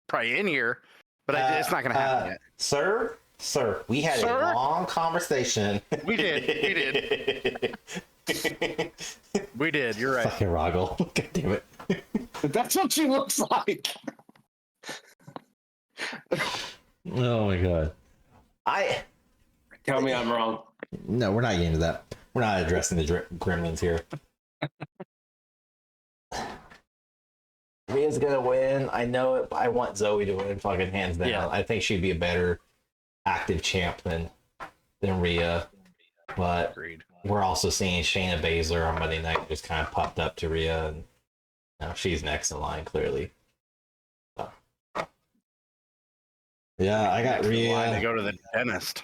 probably in here, but it's not going to happen yet. Sir, we had a long conversation. We did. We did. You're right. Fucking Roggle. God damn it. That's what she looks like. Oh my god. Tell me I'm wrong. No, we're not getting into that. We're not addressing the gremlins here. Rhea's gonna win. I know it. I want Zoe to win, fucking hands down. Yeah. I think she'd be a better active champ than Rhea. But Agreed. we're also seeing Shayna Baszler on Monday night just kind of popped up to Rhea, and now she's next in line clearly. So. Yeah, I got Why to Rhea. go to the dentist?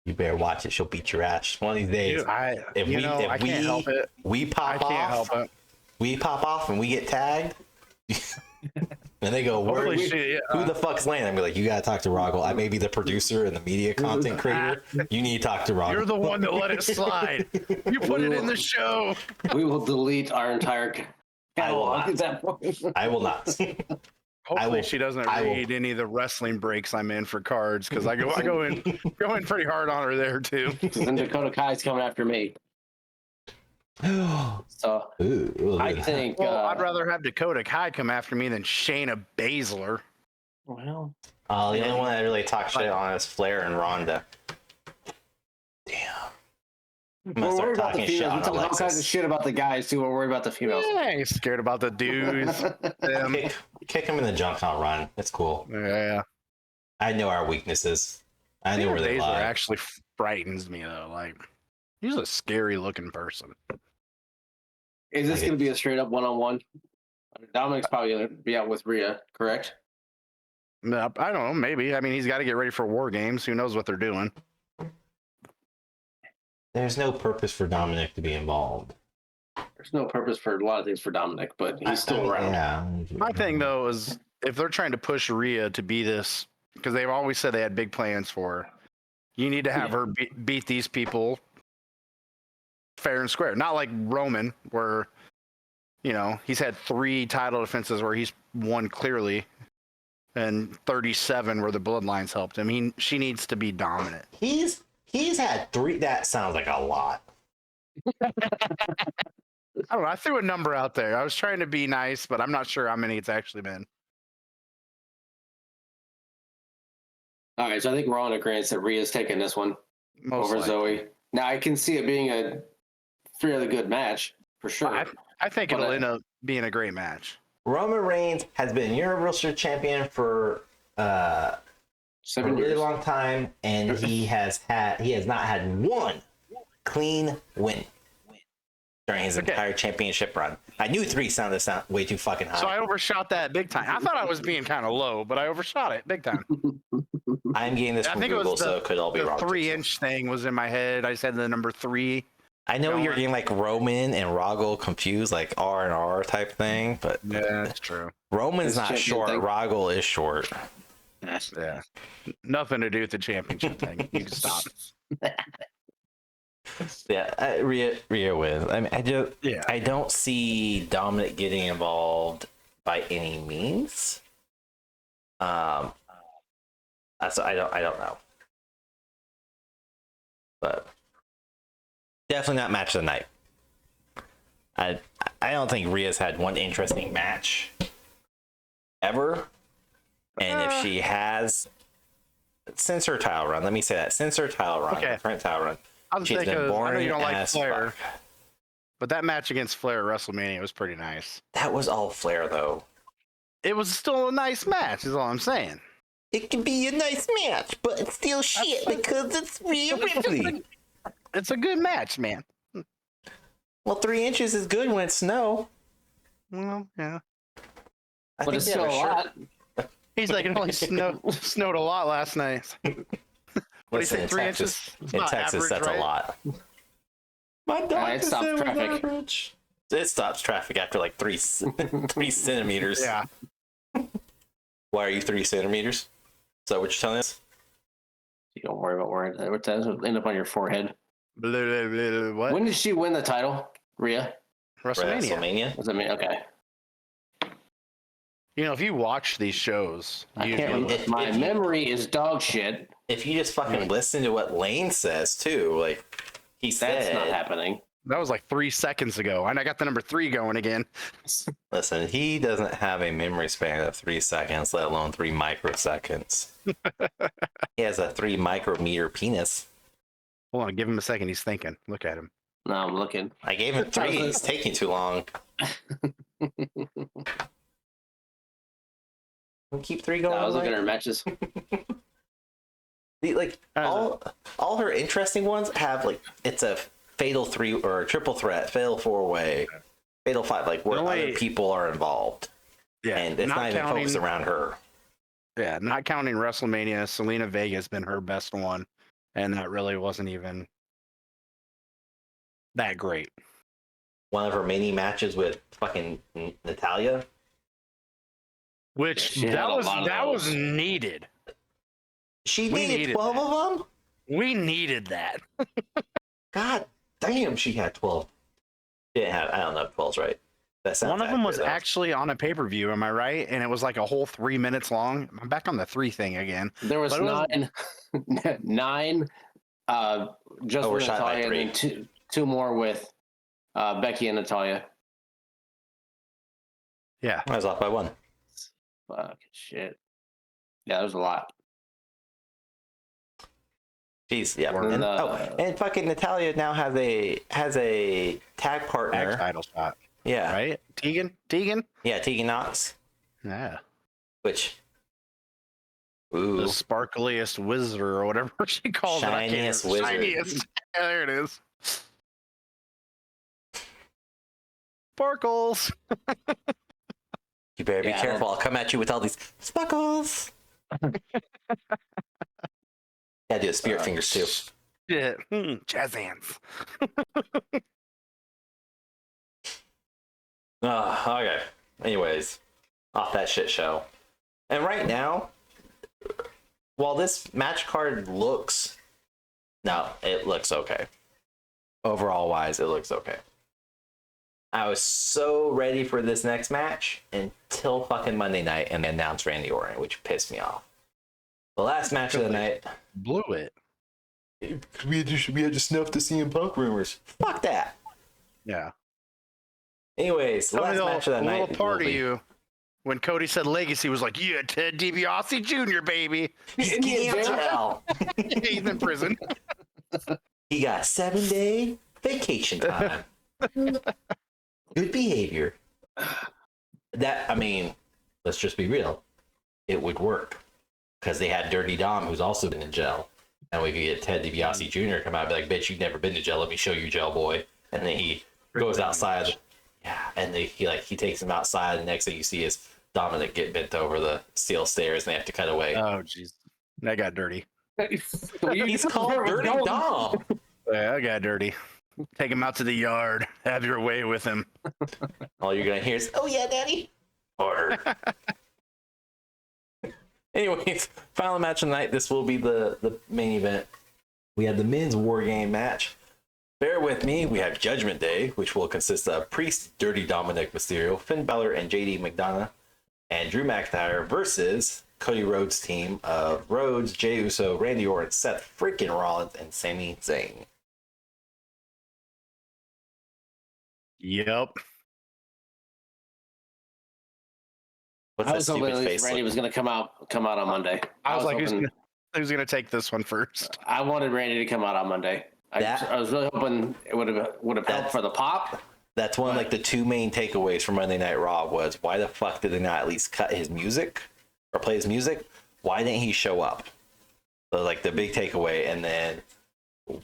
You better watch it. She'll beat your ass one of these days. Dude, I can't help it. We I pop can't off. help it. We pop off and we get tagged. And they go, Holy who shit, the fuck's Lane? I'm like, you gotta talk to Roggle. I may be the producer and the media content creator. You need to talk to Roggle. You're the one that let it slide. You put it in the show. We will delete our entire I will catalog not. at that point. I will not. Hopefully she doesn't read any of the wrestling breaks I'm in for cards, because I go in pretty hard on her there too. Then Dakota Kai's coming after me. So Ooh, I think. Well, I'd rather have Dakota Kai come after me than Shayna Baszler. Well, The only one that really talks shit on is Flair and Ronda. Damn. I'm gonna we're start worried about the talking shit females. We on talk all kinds of Alexis. shit about the guys too. We're worried about the females. I ain't scared about the dudes. Them. kick him in the junk, not run. It's cool. Yeah. I know our weaknesses. I know Shayna where they Baszler lie. actually frightens me though. Like, he's a scary looking person. Is this going to be a straight up one-on-one? Dominic's probably going to be out with Rhea, correct? No, I don't know. Maybe. I mean, he's got to get ready for WarGames. Who knows what they're doing? There's no purpose for Dominic to be involved. There's no purpose for a lot of things for Dominic, but he's still around. Yeah. My thing though is if they're trying to push Rhea to be this, because they've always said they had big plans for her, you need to have her beat these people fair and square. Not like Roman, where, he's had 3 title defenses where he's won clearly, and 37 where the bloodlines helped him. She needs to be dominant. He's had 3. That sounds like a lot. I don't know. I threw a number out there. I was trying to be nice, but I'm not sure how many it's actually been. All right, so I think we're all in agreement that Rhea's taking this one Most over likely. Zoe. Now, I can see it being a fairly good match, for sure. I think But it'll end up being a great match. Roman Reigns has been Universal Champion for a 7 really years. long time, and he has not had one clean win during his entire championship run. I knew 3 sounded way too fucking high. So I overshot that big time. I thought I was being kind of low, but I overshot it big time. I'm getting this I from think it Google, was so it could all be the wrong. 3-inch thing was in my head. I said the number 3. I know you're going. getting like Roman and Roggle confused, like R and R type thing, but Yeah, that's true. Roman's This not champion short. thing. Roggle is short. Yeah. Nothing to do with the championship thing. You can stop. Yeah, Rhea wins. I mean, I don't see Dominic getting involved by any means. That's I don't know, but definitely not match of the night. I don't think Rhea's had one interesting match ever, and if she has, since her title run, let me say that since her title run, her current title run, she's been boring. I know you don't like Flair, but that match against Flair at WrestleMania was pretty nice. That was all Flair, though. It was still a nice match, is all I'm saying. It can be a nice match, but it's still shit because it's Rhea Ripley. It's a good match, man. Well, 3 inches is good when it's snow. Well, yeah. But it's still a lot. He's like, it only snowed a lot last night. What do you think, 3 inches? In Texas, that's a lot. My dog it stops traffic. Average. It stops traffic after like 3 centimeters. Yeah. Why are you 3 centimeters? Is that what you're telling us? You don't worry about where it does end up on your forehead. Blah, blah, blah, what? When did she win the title, Rhea? WrestleMania. Does that mean okay? You know, if you watch these shows, I can't remember. My memory is dog shit. If you just fucking listen to what Lane says too, like he said, that's not happening. That was like 3 seconds ago, and I got the number 3 going again. Listen, he doesn't have a memory span of 3 seconds, let alone 3 microseconds. He has a 3 micrometer penis. Hold on, give him a second. He's thinking. Look at him. No, I'm looking. I gave him 3. He's taking too long. We'll keep 3 going. I was looking at her matches. Like all her interesting ones have like it's a fatal 3 or a triple threat, fatal 4-way, fatal 5, like where other people are involved. Yeah, and it's not even focused around her. Yeah, not counting WrestleMania, Selena Vega has been her best one, and that really wasn't even that great. One of her mini matches with fucking Natalia, which that was needed. She needed 12 of them. We needed that. God damn, she had 12. She didn't have, I don't know if 12's right. One of them was actually on a pay-per-view, am I right? And it was like a whole 3 minutes long. I'm back on the 3 thing again. There was 9, just with Natalia, and then two more with Becky and Natalia. Yeah. I was off by 1. Fuck shit. Yeah, that was a lot. Jeez, yeah. And fucking Natalia now has a tag partner. Tag title shot. Yeah. Right? Tegan? Yeah, Tegan Knox. Yeah. Which the sparkliest wizard or whatever she calls Shiniest it. Wizard. Shiniest. Yeah, there it is. Sparkles. You better be careful. I'll come at you with all these sparkles. Yeah, do the spirit fingers too. Shit. Jazz hands. Okay. Anyways, off that shit show. And right now, while this match card looks... No, it looks okay. Overall wise, it looks okay. I was so ready for this next match until fucking Monday night and they announced Randy Orton, which pissed me off. The last match of the night... Blew it. We had to snuff the CM Punk rumors. Fuck that. Yeah. Anyways, the last match of the night. A little part of you, when Cody said legacy, was like, yeah, Ted DiBiase Jr., baby. He's in jail. He's in prison. He got 7-day vacation time. Good behavior. That, I mean, let's just be real. It would work. Because they had Dirty Dom, who's also been in jail. And we could get Ted DiBiase Jr. come out and be like, bitch, you've never been to jail. Let me show you, jail boy. And then he goes outside. Yeah, and he takes him outside. And next thing you see is Dominic get bent over the steel stairs and they have to cut away. Oh, jeez. That got dirty. He's called Dirty Dom. Yeah, that got dirty. Take him out to the yard. Have your way with him. All you're going to hear is, oh, yeah, daddy. Order. Anyways, final match of the night. This will be the main event. We had the men's war game match. Bear with me. We have Judgment Day, which will consist of Priest, Dirty Dominic Mysterio, Finn Balor, and JD McDonough, and Drew McIntyre versus Cody Rhodes' team of Rhodes, Jey Uso, Randy Orton, Seth freaking Rollins, and Sami Zayn. Yep. What's I that was hoping stupid at least face? Randy was going to come out on Monday. I was like, hoping, who's gonna take this one first? I wanted Randy to come out on Monday. I was really hoping it would have helped for the pop. That's one of like the two main takeaways from Monday Night Raw was why the fuck did they not at least cut his music or play his music? Why didn't he show up? So like the big takeaway, and then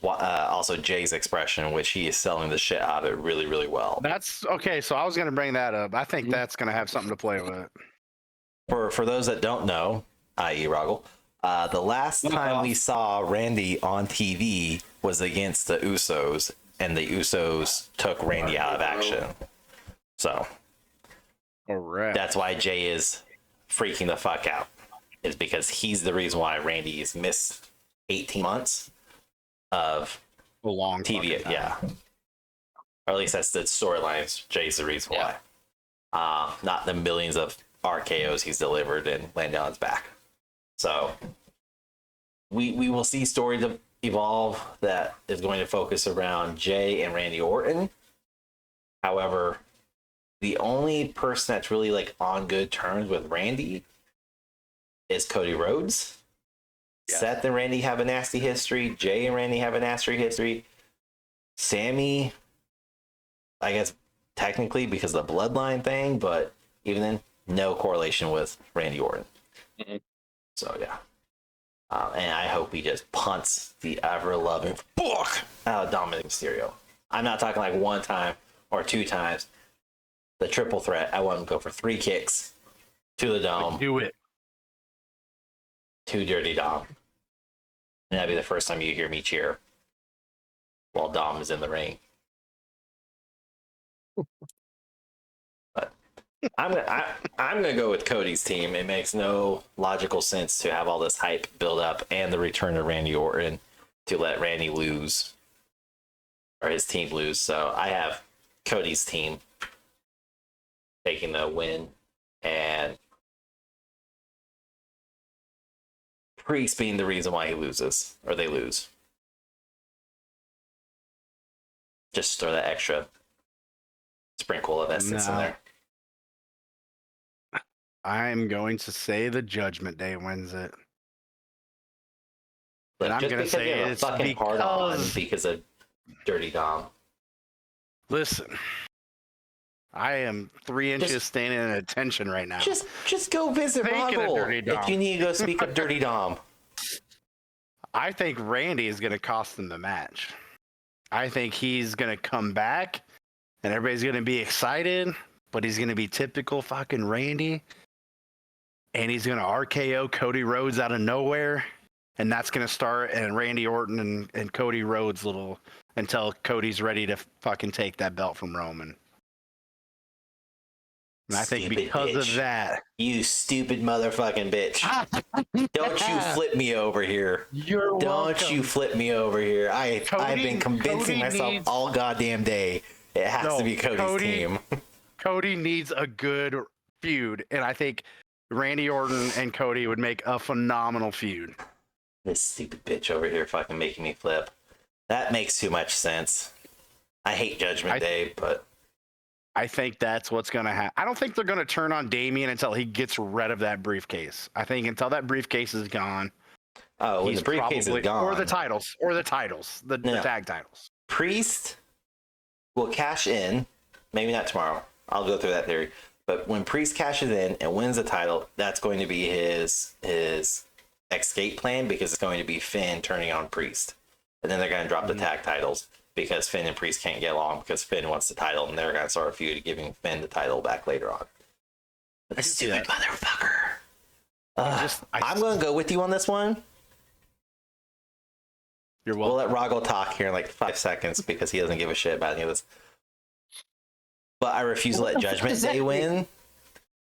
also Jay's expression, which he is selling the shit out of it really, really well. That's okay. So I was gonna bring that up. I think that's gonna have something to play with. For those that don't know, i.e. Roggle, the last time we saw Randy on TV was against the Usos, and the Usos took Randy out of action. So Correct. that's why Jay is freaking the fuck out. Is because he's the reason why Randy's missed 18 months of A long TV. fucking time. Yeah. Or at least that's the storylines. Jay's the reason why. Not the millions of RKOs he's delivered and landed on his back. So we will see stories evolve that is going to focus around Jay and Randy Orton. However, the only person that's really like on good terms with Randy is Cody Rhodes. Yes. Seth and Randy have a nasty history. Jay and Randy have a nasty history. Sammy, I guess technically because of the bloodline thing, but even then, no correlation with Randy Orton. Mm-hmm. So yeah. And I hope he just punts the ever-loving fuck out of Dominic Mysterio. I'm not talking like one time or two times. The triple threat, I want him to go for 3 kicks to the dome. Do it. To Dirty Dom. And that'd be the first time you hear me cheer while Dom is in the ring. But I'm gonna go with Cody's team. It makes no logical sense to have all this hype build up and the return of Randy Orton to let Randy lose or his team lose. So I have Cody's team taking the win, and Priest being the reason why he loses or they lose. Just throw that extra sprinkle of essence in there. I'm going to say the Judgment Day wins it. But I'm Just going to because say you have a it's fucking hard on because... because of Dirty Dom. Listen, I am 3 inches Just- standing at attention right now. Just go visit Speaking of Dirty Roggle Dom. if you need to go speak of Dirty Dom. I think Randy is going to cost them the match. I think he's going to come back and everybody's going to be excited, but he's going to be typical fucking Randy. And he's going to RKO Cody Rhodes out of nowhere. And that's going to start and Randy Orton and Cody Rhodes little until Cody's ready to fucking take that belt from Roman. And I think Stupid because bitch. of that, You stupid motherfucking bitch. Don't you flip me over here. you're Don't welcome. you flip me over here. I've been convincing Cody myself needs- all goddamn day it has to be Cody's team. Cody needs a good feud, and I think Randy Orton and Cody would make a phenomenal feud. This stupid bitch over here fucking making me flip. That makes too much sense. I hate Judgment Day, but I think that's what's going to happen. I don't think they're going to turn on Damian until he gets rid of that briefcase. I think until that briefcase is gone, when he's the briefcase probably is gone. or the titles, the tag titles. Priest will cash in. Maybe not tomorrow. I'll go through that theory. But when Priest cashes in and wins the title, that's going to be his escape plan because it's going to be Finn turning on Priest. And then they're going to drop the tag titles because Finn and Priest can't get along because Finn wants the title and they're going to start a feud giving Finn the title back later on. The stupid motherfucker. I'm going to go with you on this one. You're We'll welcome. let Roggle talk here in like 5 seconds because he doesn't give a shit about any of this. But I refuse to let Judgment Day win.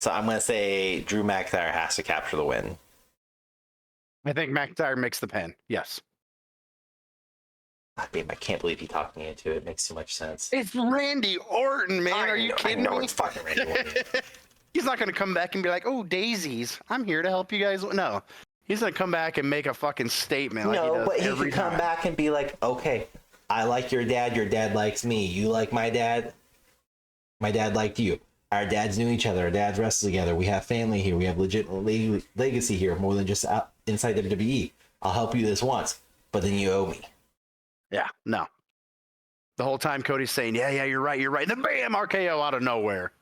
So I'm going to say Drew McIntyre has to capture the win. I think McIntyre makes the pin. Yes. Babe, I can't believe he talked me into it. It makes too much sense. It's Randy Orton, man. Are you kidding I know me? it's fucking Randy Orton. He's not going to come back and be like, "Oh, daisies, I'm here to help you guys." No, he's going to come back and make a fucking statement. Like he does but he every could come time. back and be like, okay, I like your dad likes me. You like my dad liked you. Our dads knew each other. Our dads wrestled together. We have family here. We have legit legacy here, more than just out inside WWE. I'll help you this once, but then you owe me. Yeah, no. The whole time Cody's saying, yeah, you're right. And then bam, RKO out of nowhere.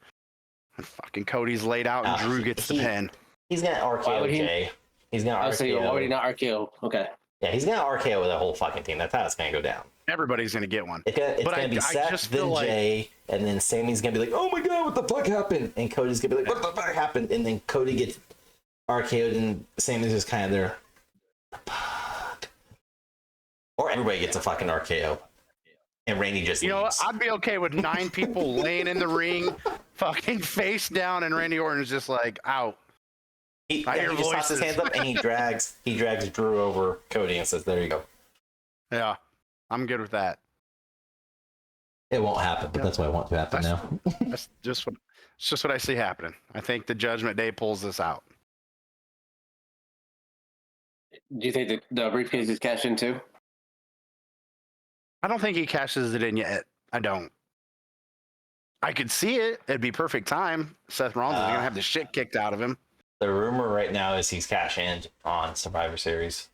And fucking Cody's laid out and Drew gets the pin. He's gonna RKO Jay. He's gonna RKO. Already not RKO. Okay. Yeah, he's gonna RKO the whole fucking team. That's how it's gonna go down. Everybody's going to get one. It's gonna be Seth, then Jay, and then Sammy's gonna be like, "Oh my god, what the fuck happened?" And Cody's gonna be like, "What the fuck happened?" And then Cody gets RKO'd, and Sammy's just kind of there. Or everybody gets a fucking RKO, and Randy just You know what? leaves. I'd be okay with 9 people laying in the ring, fucking face down, and Randy Orton's just like out. He I hear just tosses his voices. hands up and he drags Drew over Cody and says, "There you go." Yeah, I'm good with that. It won't happen, but that's what I want to happen now. That's just what I see happening. I think the Judgment Day pulls this out. Do you think the briefcase is cashed in too? I don't think he cashes it in yet. I don't. I could see it. It'd be perfect time. Seth Rollins is gonna have the shit kicked out of him. The rumor right now is he's cash in on Survivor Series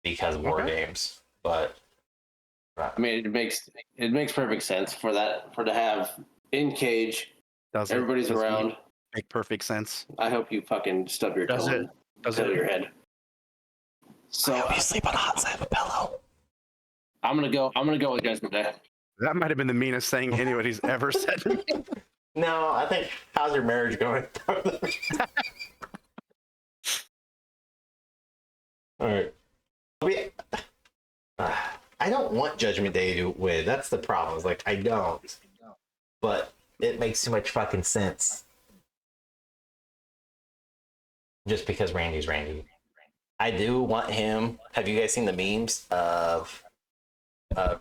because of WarGames, but I mean, it makes perfect sense for to have in cage. Does it? Everybody's Does it around. make perfect sense? I hope you fucking stub your Does toe it? and Does toe it? your head. So you sleep on a hot side of a pillow. I'm gonna go with Judgment Day. That might have been the meanest thing anybody's ever said to me. No, I think how's your marriage going? All right. I don't want Judgment Day to win. That's the problem. It's like I don't, but it makes too much fucking sense. Just because Randy's Randy. I do want him. Have you guys seen the memes of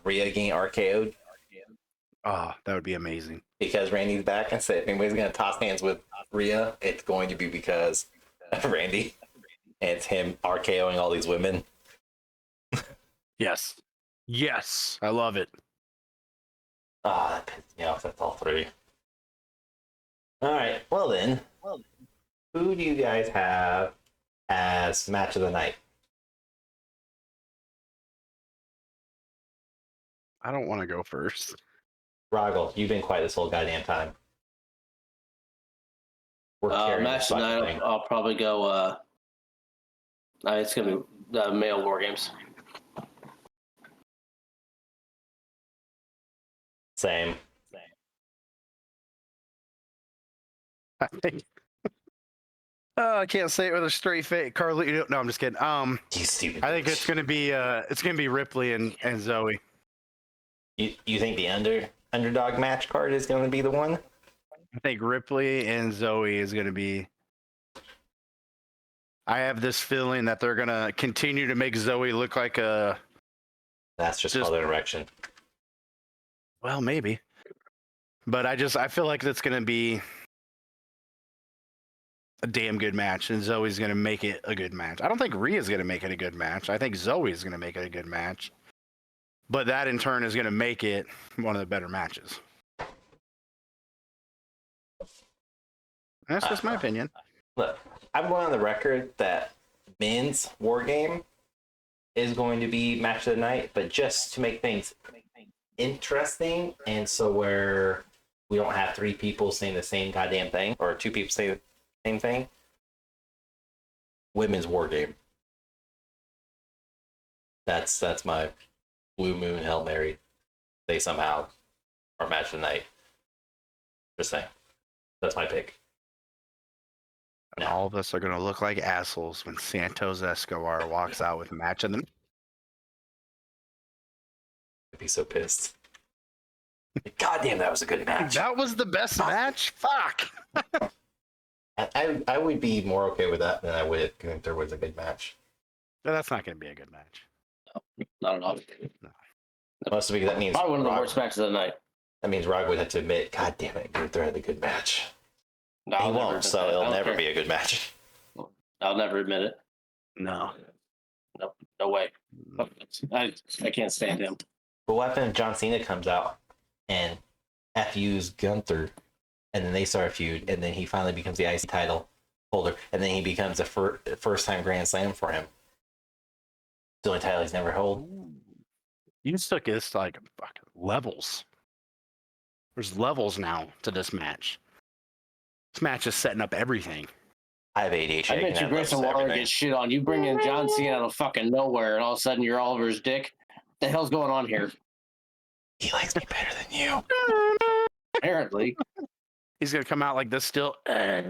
Rhea getting RKO'd? Oh, that would be amazing. Because Randy's back and said if anybody's going to toss hands with Rhea, it's going to be because of Randy. And it's him RKOing all these women. Yes. Yes. I love it. That pissed me off. That's all 3. All right. Well then, who do you guys have as match of the night? I don't want to go first. Roggle, you've been quiet this whole goddamn time. We're carrying Match this fucking tonight. thing. I'll probably go. It's gonna be the male WarGames. Same. I think. Oh, I can't say it with a straight face. Carly, no, I'm just kidding. You stupid. I think it's gonna be Ripley and Zoe. You think the underdog match card is going to be the one? I think Ripley and Zoe is gonna be. I have this feeling that they're gonna continue to make Zoe look like a. That's just called an erection. Well, maybe. But I feel like that's gonna be a damn good match, and Zoe's gonna make it a good match. I don't think Rhea's gonna make it a good match. I think Zoe's gonna make it a good match. But that in turn is gonna make it one of the better matches. That's just my opinion. Look, I'm going on the record that men's war game is going to be match of the night, but just to make things interesting, and so where we don't have 3 people saying the same goddamn thing, or 2 people saying the same thing. Women's war game. That's my Blue Moon Hail Mary. They somehow are match of the night. Just saying. That's my pick. And all of us are gonna look like assholes when Santos Escobar walks out with match of the. I'd be so pissed. God damn, that was a good match. That was the best match. Fuck. I would be more okay with that than I would if Gunther was a good match. No, that's not gonna be a good match. Not at all. Mostly because that means Probably one of the worst matches of the night. That means Rog would have to admit, God damn it, Gunther had a good match. No, He won't, so it'll never be a good match. I'll never admit it. No. Nope, no way. I can't stand him. But what happens if John Cena comes out and FU's Gunther, and then they start a feud, and then he finally becomes the IC title holder, and then he becomes a first-time Grand Slam for him. The only title he's never held. You just took this like fucking levels. There's levels now to this match. This match is setting up everything. I have ADHD. I bet you Grayson Waller gets shit on. You bring in John Cena out of fucking nowhere, and all of a sudden you're Oliver's dick. What the hell's going on here? He likes me better than you. Apparently. He's gonna come out like this still, like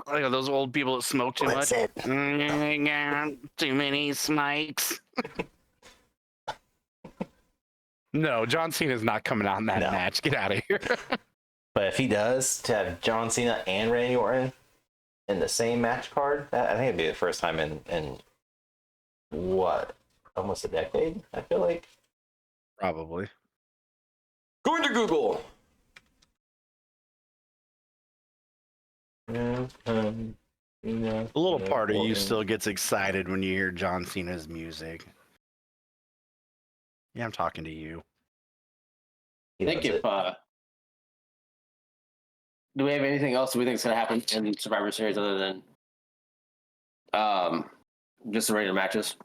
those old people that smoke too much. Too many smikes. No, John Cena's not coming out in that match. Get out of here. But if he does, to have John Cena and Randy Orton in the same match card, I think it'd be the first time in what, almost a decade, I feel like. Probably. Going to Google. A little part of you still gets excited when you hear John Cena's music. Yeah, I'm talking to you. I think if do we have anything else that we think is going to happen in Survivor Series other than just the regular matches?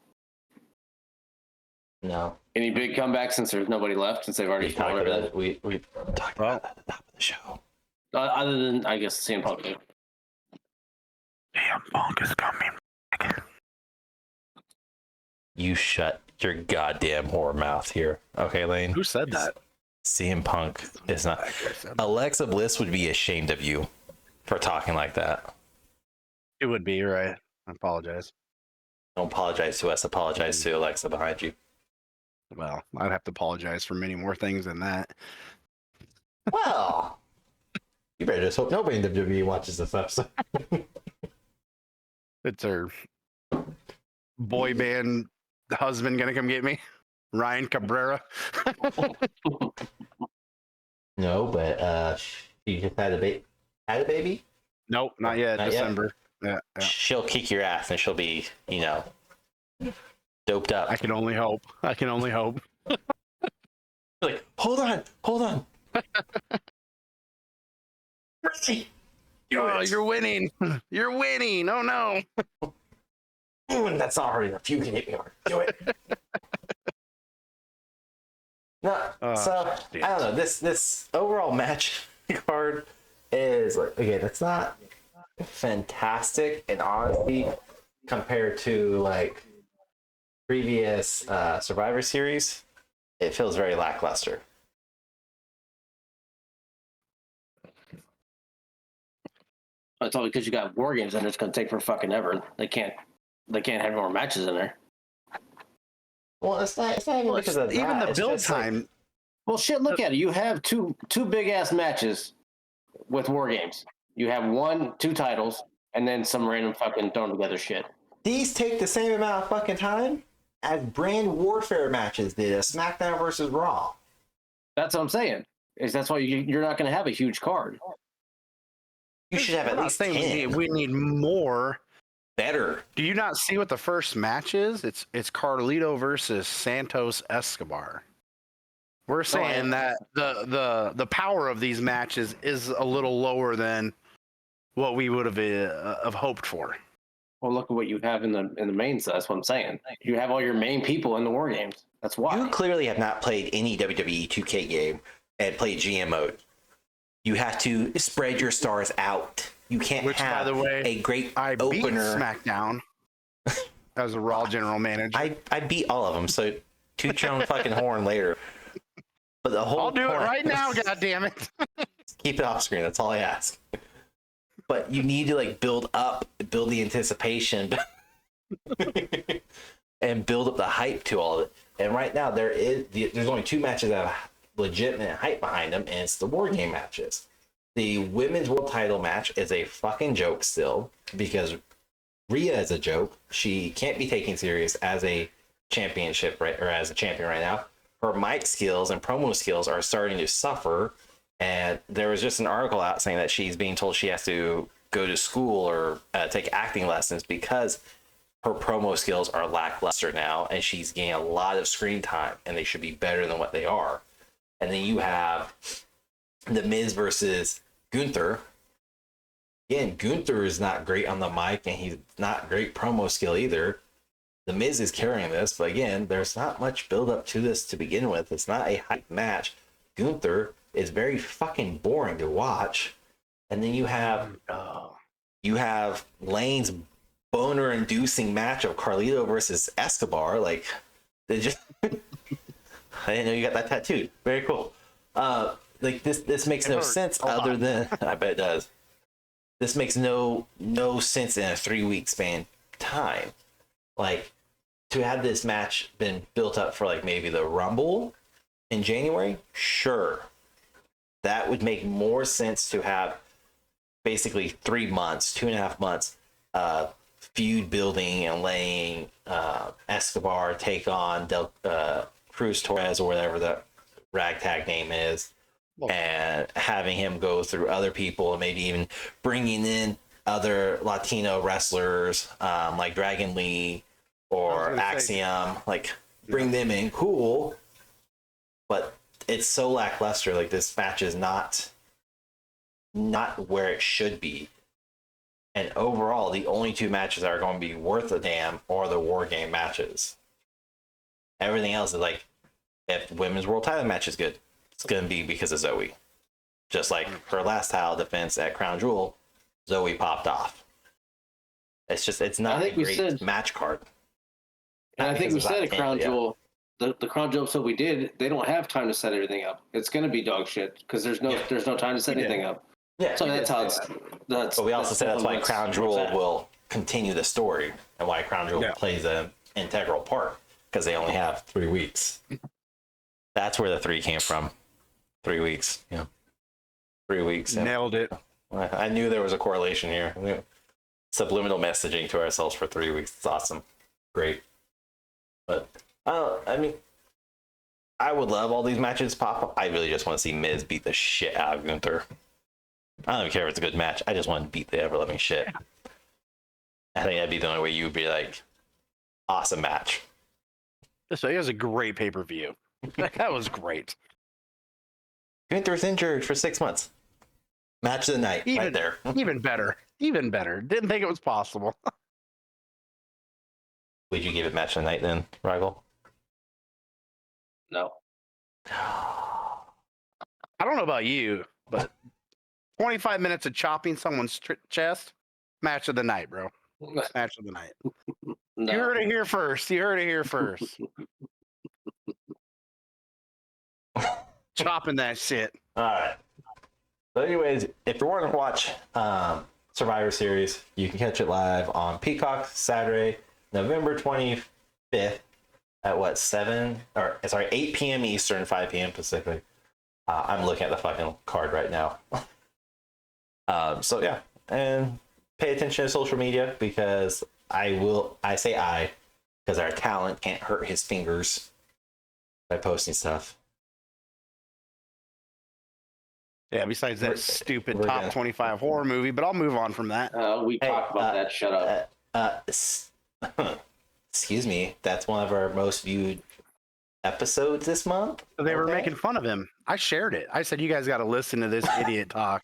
No. Any big comebacks since there's nobody left, since they've already talked spoiled about everything? We talked about that at the top of the show. Other than, I guess, CM Punk. CM Punk is coming. You shut your goddamn whore mouth here. Okay, Lane? Who said that? CM Punk is not. Alexa Bliss would be ashamed of you for talking like that. It would be, right. I apologize. Don't apologize to us. Apologize to Alexa behind you. Well, I'd have to apologize for many more things than that. Well, you better just hope nobody in WWE watches this episode. It's her boy band husband gonna come get me? Ryan Cabrera? No, but she just had a baby. Had a baby? Nope, not yet. Not December. Yeah. She'll kick your ass and she'll be, doped up. I can only hope. Like, hold on. Really? Oh, you're winning. You're winning. Oh no. That's not hard enough. You can hit me hard. Do it. No, so I don't know. This overall match card is like, again, it's not fantastic, and honestly, compared to like previous Survivor Series, it feels very lackluster. It's all because you got WarGames and it's going to take for fucking ever. They can't have more matches in there. Well, it's not even because of that. Even the It's build just like, time. Well, shit, look at it. You have two big ass matches with WarGames. You have 2 titles, and then some random fucking thrown together shit. these take the same amount of fucking time as brand warfare matches did, a SmackDown versus Raw. That's what I'm saying. That's why you're not going to have a huge card. You should have at least 10. We need more. Better. Do you not see what the first match is? It's Carlito versus Santos Escobar. We're saying that the power of these matches is a little lower than what we would have hoped for. Well, look at what you have in the main. So that's what I'm saying. You have all your main people in the WarGames. That's why. You clearly have not played any WWE 2K game and played GM mode. You have to spread your stars out. You can't have, by the way, a great I opener. beat SmackDown as a Raw general manager. I beat all of them, so toot your own fucking horn later. But the whole I'll do it point right now, goddammit. Keep it off screen. That's all I ask. But you need to build the anticipation, and build up the hype to all of it. And right now there's only 2 matches that have legitimate hype behind them, and it's the War Game matches. The women's world title match is a fucking joke still, because Rhea is a joke. She can't be taken serious as a championship or as a champion right now. her mic skills and promo skills are starting to suffer. And there was just an article out saying that she's being told she has to go to school or take acting lessons because her promo skills are lackluster now, and she's getting a lot of screen time, and they should be better than what they are. And then you have The Miz versus Gunther. Again, Gunther is not great on the mic, and he's not great promo skill either. The Miz is carrying this, but again, there's not much build up to this to begin with. It's not a hype match. Gunther is very fucking boring to watch. And then you have Lane's boner-inducing match of Carlito versus Escobar. Like, they just I didn't know you got that tattooed. Very cool. Like this makes no sense other than I bet it does. This makes no sense in a 3-week span time. Like, to have this match been built up for like maybe the Rumble in January, sure. That would make more sense to have basically 3 months, 2.5 months, feud building and laying Escobar take on Cruz Torres or whatever that ragtag name is, and having him go through other people and maybe even bringing in other Latino wrestlers like Dragon Lee or Axiom, like bring them in, cool. But it's so lackluster. Like, this match is not where it should be. And overall, the only 2 matches that are going to be worth a damn are the War Game matches. Everything else is like, if Women's World Title match is good, it's going to be because of Zoe. Just like her last title defense at Crown Jewel, Zoe popped off. It's not a great match card. And I think we said at Crown Jewel, the Crown Jewel episode we did, they don't have time to set everything up. It's going to be dog shit because there's no time to set anything up. Yeah, so that's how but we also said that's why Crown Jewel will continue the story and why Crown Jewel plays an integral part, because they only have 3 weeks. That's where the 3 came from. 3 weeks. Yeah. 3 weeks. Nailed it. I knew there was a correlation here. Subliminal messaging to ourselves for 3 weeks. It's awesome. Great. But I mean, I would love all these matches pop up. I really just want to see Miz beat the shit out of Gunther. I don't even care if it's a good match. I just want to beat the ever-loving shit. I think that'd be the only way you would be like, awesome match. So it was a great pay-per-view. That was great. Gunther's injured for 6 months. Match of the night, right there. Even better. Even better. Didn't think it was possible. Would you give it match of the night then, Rigel? No. I don't know about you, but 25 minutes of chopping someone's chest, match of the night, bro. Match of the night. No. You heard it here first. Chopping that shit. All right. So anyways, if you want to watch Survivor Series, you can catch it live on Peacock Saturday, November 25th at 8 p.m. Eastern, 5 p.m. Pacific. I'm looking at the fucking card right now. So yeah, and pay attention to social media, because because our talent can't hurt his fingers by posting stuff. Yeah, besides that stupid top 25 horror movie, but I'll move on from that. We talked about that. Shut up. Excuse me. That's one of our most viewed episodes this month. They were making fun of him. I shared it. I said, you guys got to listen to this idiot talk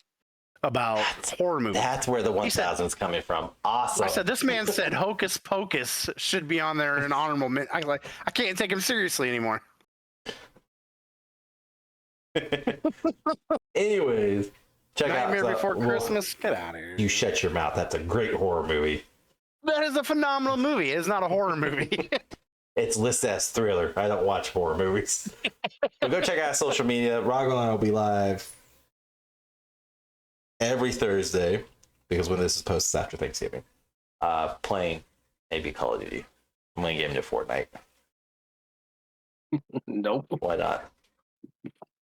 about horror movies. That's where the 1000 is coming from. Awesome. I said, this man said Hocus Pocus should be on there in an honorable mention. I can't take him seriously anymore. Anyways, check Nightmare out Before Christmas. Get out of here. You shut your mouth. That's a great horror movie. That is a phenomenal movie. It's not a horror movie. It's listed as thriller. I don't watch horror movies. So go check out social media. Rago and I will be live every Thursday, because when this is posted after Thanksgiving, playing maybe Call of Duty. I'm going to get into Fortnite. Nope. Why not?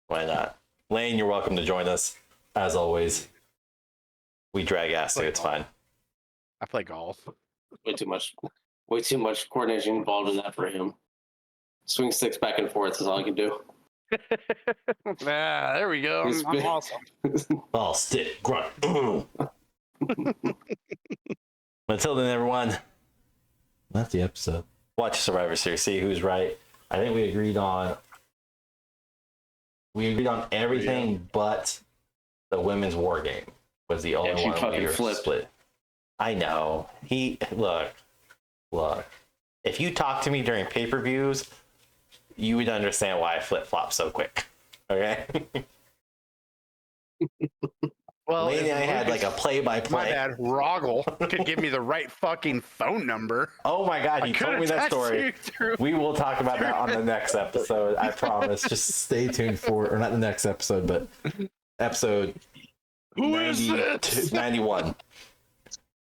Why not? Lane, you're welcome to join us. As always, we drag ass, so it's fine. I play golf. Way too much coordination involved in that for him. swing sticks back and forth is all I can do. There we go. It's I'm been- awesome. Ball, stick, grunt. Until then, everyone, that's the episode. Watch Survivor Series, see who's right. I think we agreed on everything but the women's war game was the only she one fucking we were flipped. split. I know. Look. If you talk to me during pay-per-views, you would understand why I flip-flop so quick. Okay? Well, Maybe if I had like a my play-by-play. bad, Roggle could give me the right fucking phone number. Oh my god, I you could told have me that texted story. you through. We will talk about that on the next episode. I promise. Just stay tuned for, or not the next episode, but episode Who is this? 91.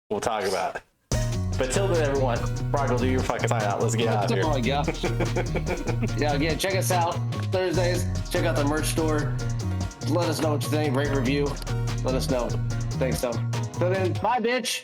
We'll talk about it. But till then, everyone, Roggle, do your fucking sign out. Let's get out of here. Oh my gosh. Yeah, again, check us out Thursdays. Check out the merch store. Let us know what you think. Rate, review. Let us know. Thanks, so then, bye, bitch.